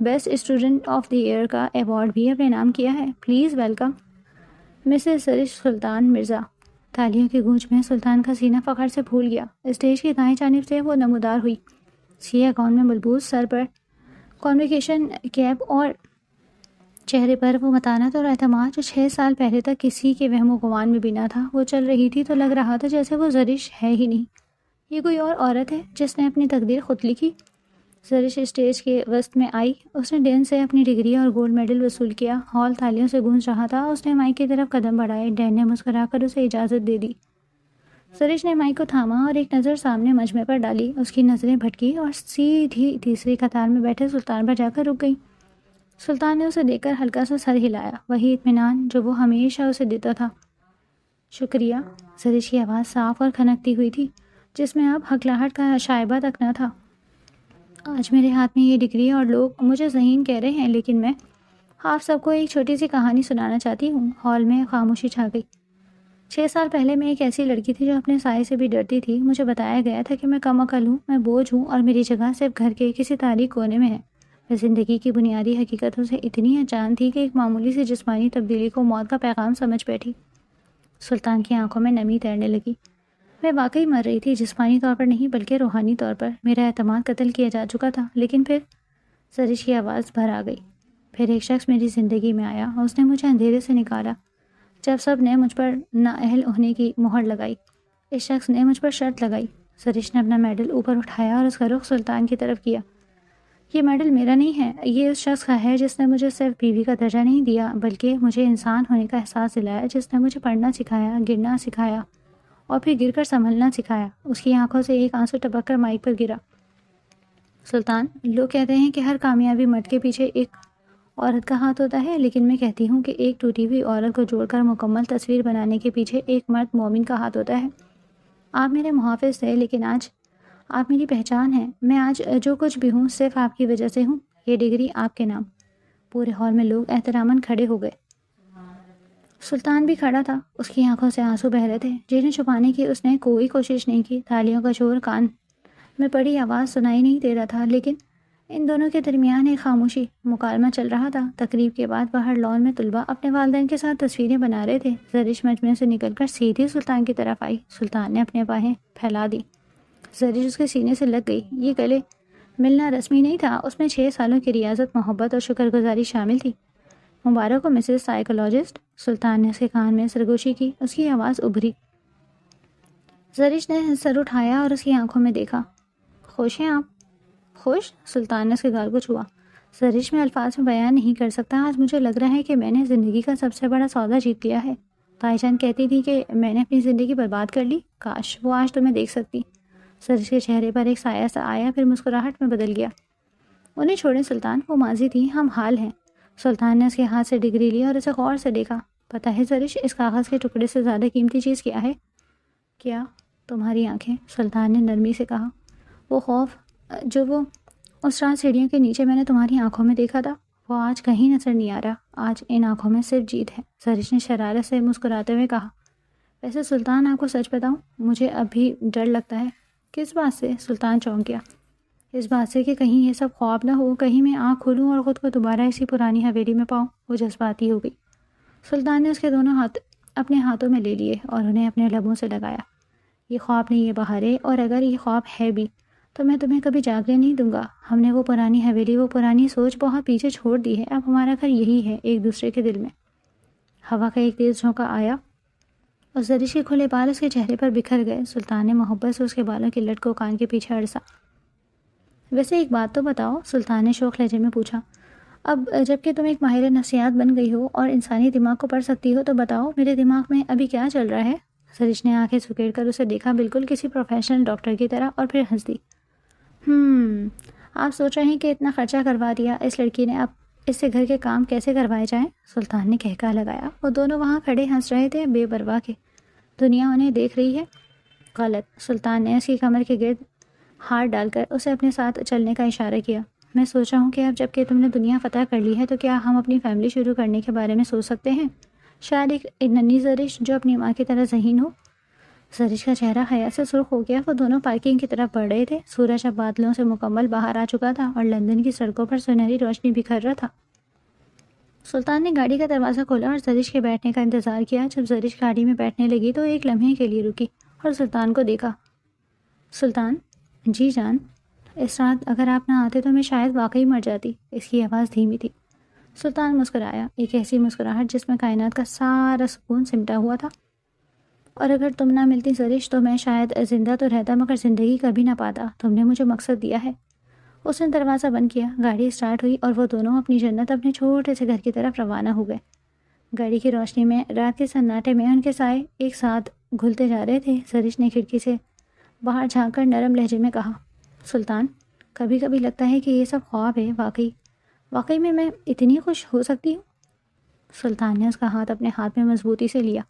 best student of the year کا ایوارڈ بھی اپنے نام کیا ہے۔ Please welcome Mrs Zarish Sultan Mirza. تالیوں کی گونج میں سلطان کا سینہ فخر سے پھول گیا۔ اسٹیج کی دائیں جانب سے وہ نمودار ہوئی، سیاہ گاؤن میں ملبوس، سر پر کانویکیشن کیپ اور چہرے پر وہ متانت اور اعتماد جو 6 سال پہلے تک کسی کے وہم و گمان میں بھی نہ تھا۔ وہ چل رہی تھی تو لگ رہا تھا جیسے وہ زرش ہے ہی نہیں، یہ کوئی اور عورت ہے جس نے اپنی تقدیر خود لکھی۔ زرش اسٹیج کے وسط میں آئی۔ اس نے ڈین سے اپنی ڈگری اور گولڈ میڈل وصول کیا۔ ہال تالیوں سے گونج رہا تھا۔ اس نے مائک کی طرف قدم بڑھائے۔ ڈین نے مسکرا کر اسے اجازت دے دی۔ زرش نے مائک کو تھاما اور ایک نظر سامنے مجمع پر ڈالی۔ اس کی نظریں بھٹکی اور سیدھی تیسری قطار میں بیٹھے سلطان پر جا کر رک گئیں۔ سلطان نے اسے دیکھ کر ہلکا سا سر ہلایا، وہی اطمینان جو وہ ہمیشہ اسے دیتا تھا۔ شکریہ۔ زرش کی آواز صاف اور کھنکتی ہوئی تھی، جس میں اب ہکلاہٹ کا شائبہ تک نہ تھا۔ آج میرے ہاتھ میں یہ ڈگری اور لوگ مجھے ذہین کہہ رہے ہیں، لیکن میں آپ سب کو ایک چھوٹی سی کہانی سنانا چاہتی ہوں۔ ہال میں خاموشی چھا گئی۔ 6 سال پہلے میں ایک ایسی لڑکی تھی جو اپنے سائے سے بھی ڈرتی تھی۔ مجھے بتایا گیا تھا کہ میں کم عقل ہوں، میں بوجھ ہوں اور میری جگہ صرف گھر کے کسی تاریک کونے میں ہے۔ میں زندگی کی بنیادی حقیقتوں سے اتنی انجان تھی کہ ایک معمولی سی جسمانی تبدیلی کو موت کا پیغام سمجھ بیٹھی۔ سلطان کی آنکھوں میں نمی تیرنے لگی۔ میں واقعی مر رہی تھی، جسمانی طور پر نہیں بلکہ روحانی طور پر۔ میرا اعتماد قتل کیا جا چکا تھا، لیکن پھر زرش کی آواز بھر آ گئی۔ پھر ایک شخص میری زندگی میں آیا، اس نے مجھے اندھیرے سے نکالا جب سب نے مجھ پر نااہل ہونے کی مہر لگائی۔ اس شخص نے مجھ پر شرط لگائی۔ زرش نے اپنا میڈل اوپر اٹھایا اور اس کا رخ سلطان کی طرف کیا۔ یہ میڈل میرا نہیں ہے، یہ اس شخص کا ہے جس نے مجھے صرف بیوی کا درجہ نہیں دیا بلکہ مجھے انسان ہونے کا احساس دلایا، جس نے مجھے پڑھنا سکھایا، گرنا سکھایا اور پھر گر کر سنبھلنا سکھایا۔ اس کی آنکھوں سے ایک آنسو ٹپک کر مائک پر گرا۔ سلطان، لوگ کہتے ہیں کہ ہر کامیابی مرد کے پیچھے ایک عورت کا ہاتھ ہوتا ہے، لیکن میں کہتی ہوں کہ ایک ٹوٹی ہوئی عورت کو جوڑ کر مکمل تصویر بنانے کے پیچھے ایک مرد مومن کا ہاتھ ہوتا ہے۔ آپ میرے محافظ تھے، لیکن آج آپ میری پہچان ہیں۔ میں آج جو کچھ بھی ہوں صرف آپ کی وجہ سے ہوں۔ یہ ڈگری آپ کے نام۔ پورے ہال میں لوگ احتراماً کھڑے ہو گئے۔ سلطان بھی کھڑا تھا، اس کی آنکھوں سے آنسو بہ رہے تھے جنہیں چھپانے کی اس نے کوئی کوشش نہیں کی۔ تالیوں کا شور کان میں پڑی آواز سنائی نہیں دے رہا تھا، لیکن ان دونوں کے درمیان ایک خاموشی مکالمہ چل رہا تھا۔ تقریب کے بعد باہر لان میں طلباء اپنے والدین کے ساتھ تصویریں بنا رہے تھے۔ زرش مجمع سے نکل کر سیدھی سلطان کی طرف آئی۔ سلطان نے اپنے باہیں پھیلا دی۔ زرش اس کے سینے سے لگ گئی۔ یہ گلے ملنا رسمی نہیں تھا، اس میں 6 سالوں کی ریاضت، محبت اور شکر گزاری شامل تھی۔ مبارک ہو مسز سائیکولوجسٹ۔ سلطان نے اس کے کان میں سرگوشی کی، اس کی آواز ابھری۔ زرش نے سر اٹھایا اور اس کی آنکھوں میں دیکھا۔ خوش ہیں آپ؟ خوش؟ سلطان نے اس کے گال کو چھوا۔ زرش میں الفاظ میں بیان نہیں کر سکتا۔ آج مجھے لگ رہا ہے کہ میں نے زندگی کا سب سے بڑا سودا جیت لیا ہے۔ تائی جان کہتی تھی کہ میں نے اپنی زندگی برباد کر لی، کاش وہ آج تمہیں دیکھ سکتی۔ زرش کے چہرے پر ایک سایہ سا آیا، پھر مسکراہٹ میں بدل گیا۔ انہیں چھوڑیں سلطان، وہ ماضی تھی، ہم حال ہیں۔ سلطان نے اس کے ہاتھ سے ڈگری لی اور اسے غور سے دیکھا۔ پتہ ہے زرش، اس کاغذ کے ٹکڑے سے زیادہ قیمتی چیز کیا ہے؟ کیا؟ تمہاری آنکھیں، سلطان نے نرمی سے کہا۔ وہ خوف جو وہ اس رات سیڑھیوں کے نیچے میں نے تمہاری آنکھوں میں دیکھا تھا، وہ آج کہیں نظر نہیں آ رہا۔ آج ان آنکھوں میں صرف جیت ہے۔ زرش نے شرارت سے مسکراتے ہوئے کہا۔ ویسے سلطان، آپ کو سچ بتاؤں، مجھے اب بھی ڈر لگتا ہے۔ کس بات سے؟ سلطان چونک گیا۔ اس بات سے کہ کہیں یہ سب خواب نہ ہو، کہیں میں آنکھ کھولوں اور خود کو دوبارہ اسی پرانی حویلی میں پاؤں۔ وہ جذباتی ہو گئی۔ سلطان نے اس کے دونوں ہاتھ اپنے ہاتھوں میں لے لیے اور انہیں اپنے لبوں سے لگایا۔ یہ خواب نہیں، یہ بہار ہے، اور اگر یہ خواب ہے بھی تو میں تمہیں کبھی جاگنے نہیں دوں گا۔ ہم نے وہ پرانی حویلی، وہ پرانی سوچ بہت پیچھے چھوڑ دی ہے۔ اب ہمارا گھر یہی ہے، ایک دوسرے کے دل میں۔ ہوا کا ایک تیز جھونکا آیا اور زرش کے کھلے بال اس کے چہرے پر بکھر گئے۔ سلطان نے محبت سے اس کے بالوں کی لٹ کو کان کے پیچھے اڑسا۔ ویسے ایک بات تو بتاؤ، سلطان نے شوخ لہجے میں پوچھا۔ اب جب کہ تم ایک ماہر نفسیات بن گئی ہو اور انسانی دماغ کو پڑھ سکتی ہو، تو بتاؤ میرے دماغ میں ابھی کیا چل رہا ہے؟ زرش نے آنکھیں سکیڑ کر اسے دیکھا، بالکل کسی پروفیشنل ڈاکٹر کی طرح، اور پھر ہنس دی۔ آپ سوچ رہے ہیں کہ اتنا خرچہ کروا دیا اس لڑکی نے، اب اس سے گھر کے کام کیسے کروائے جائیں؟ سلطان نے کہکا لگایا۔ وہ دونوں وہاں کھڑے ہنس رہے تھے، بے پرواہ کے۔ دنیا انہیں دیکھ رہی ہے۔ غلط۔ سلطان نے اس کی کمر کے گرد ہاتھ ڈال کر اسے اپنے ساتھ چلنے کا اشارہ کیا۔ میں سوچ رہا ہوں کہ اب جب کہ تم نے دنیا فتح کر لی ہے تو کیا ہم اپنی فیملی شروع کرنے کے بارے میں سوچ سکتے ہیں؟ شاید ایک ننھی زرش جو اپنی ماں کی طرح ذہین ہو۔ زرش کا چہرہ حیا سے سرخ ہو گیا۔ وہ دونوں پارکنگ کی طرف بڑھ رہے تھے۔ سورج اب بادلوں سے مکمل باہر آ چکا تھا اور لندن کی سڑکوں پر سنہری روشنی بکھر رہا تھا۔ سلطان نے گاڑی کا دروازہ کھولا اور زرش کے بیٹھنے کا انتظار کیا۔ جب زرش گاڑی میں بیٹھنے لگی تو ایک لمحے کے لیے رکی اور سلطان کو دیکھا۔ سلطان؟ جی جان؟ اس رات اگر آپ نہ آتے تو میں شاید واقعی مر جاتی۔ اس کی آواز دھیمی تھی۔ سلطان مسکرایا، ایک ایسی مسکراہٹ جس میں کائنات کا سارا سکون سمٹا ہوا تھا۔ اور اگر تم نہ ملتی زرش تو میں شاید زندہ تو رہتا مگر زندگی کبھی نہ پاتا۔ تم نے مجھے مقصد دیا ہے۔ اس نے دروازہ بند کیا، گاڑی اسٹارٹ ہوئی اور وہ دونوں اپنی جنت، اپنے چھوٹے سے گھر کی طرف روانہ ہو گئے۔ گاڑی کی روشنی میں، رات کے سناٹے میں ان کے سائے ایک ساتھ گھلتے جا رہے تھے۔ زرش نے کھڑکی سے باہر جھانک کر نرم لہجے میں کہا، سلطان، کبھی کبھی لگتا ہے کہ یہ سب خواب ہے، واقعی میں اتنی خوش ہو سکتی ہوں؟ سلطان نے اس کا ہاتھ اپنے ہاتھ میں مضبوطی سے لیا۔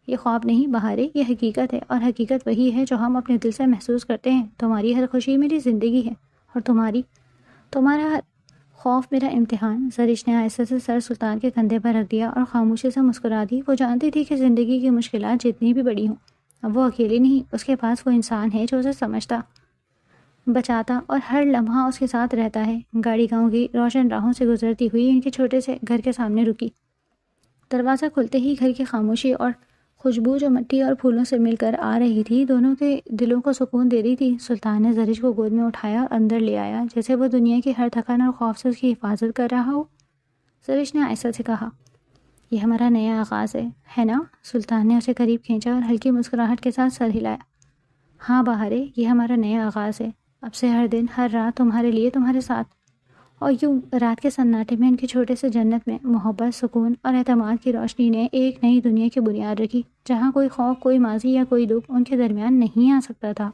یہ خواب نہیں بہارے، یہ حقیقت ہے، اور حقیقت وہی ہے جو ہم اپنے دل سے محسوس کرتے ہیں۔ تمہاری ہر خوشی میری زندگی ہے، اور تمہارا ہر خوف میرا امتحان۔ زرش نے آہستہ سے سر سلطان کے کندھے پر رکھ دیا اور خاموشی سے مسکرا دی۔ وہ جانتی تھی کہ زندگی کی مشکلات جتنی بھی بڑی ہوں، اب وہ اکیلی نہیں، اس کے پاس وہ انسان ہے جو اسے سمجھتا، بچاتا اور ہر لمحہ اس کے ساتھ رہتا ہے۔ گاڑی گاؤں کی روشن راہوں سے گزرتی ہوئی ان کے چھوٹے سے گھر کے سامنے رکی۔ دروازہ کھلتے ہی گھر کی خاموشی اور خوشبو جو مٹی اور پھولوں سے مل کر آ رہی تھی دونوں کے دلوں کو سکون دے رہی تھی۔ سلطان نے زرش کو گود میں اٹھایا اور اندر لے آیا، جیسے وہ دنیا کی ہر تھکن اور خوف سے اس کی حفاظت کر رہا ہو۔ زرش نے آہستہ سے کہا، یہ ہمارا نیا آغاز ہے نا؟ سلطان نے اسے قریب کھینچا اور ہلکی مسکراہٹ کے ساتھ سر ہلایا۔ ہاں بہارے، یہ ہمارا نیا آغاز ہے، اب سے ہر دن ہر رات تمہارے لیے تمہارے ساتھ۔ اور یوں رات کے سناٹے میں ان کی چھوٹے سے جنت میں محبت، سکون اور اعتماد کی روشنی نے ایک نئی دنیا کی بنیاد رکھی، جہاں کوئی خوف، کوئی ماضی یا کوئی دکھ ان کے درمیان نہیں آ سکتا تھا۔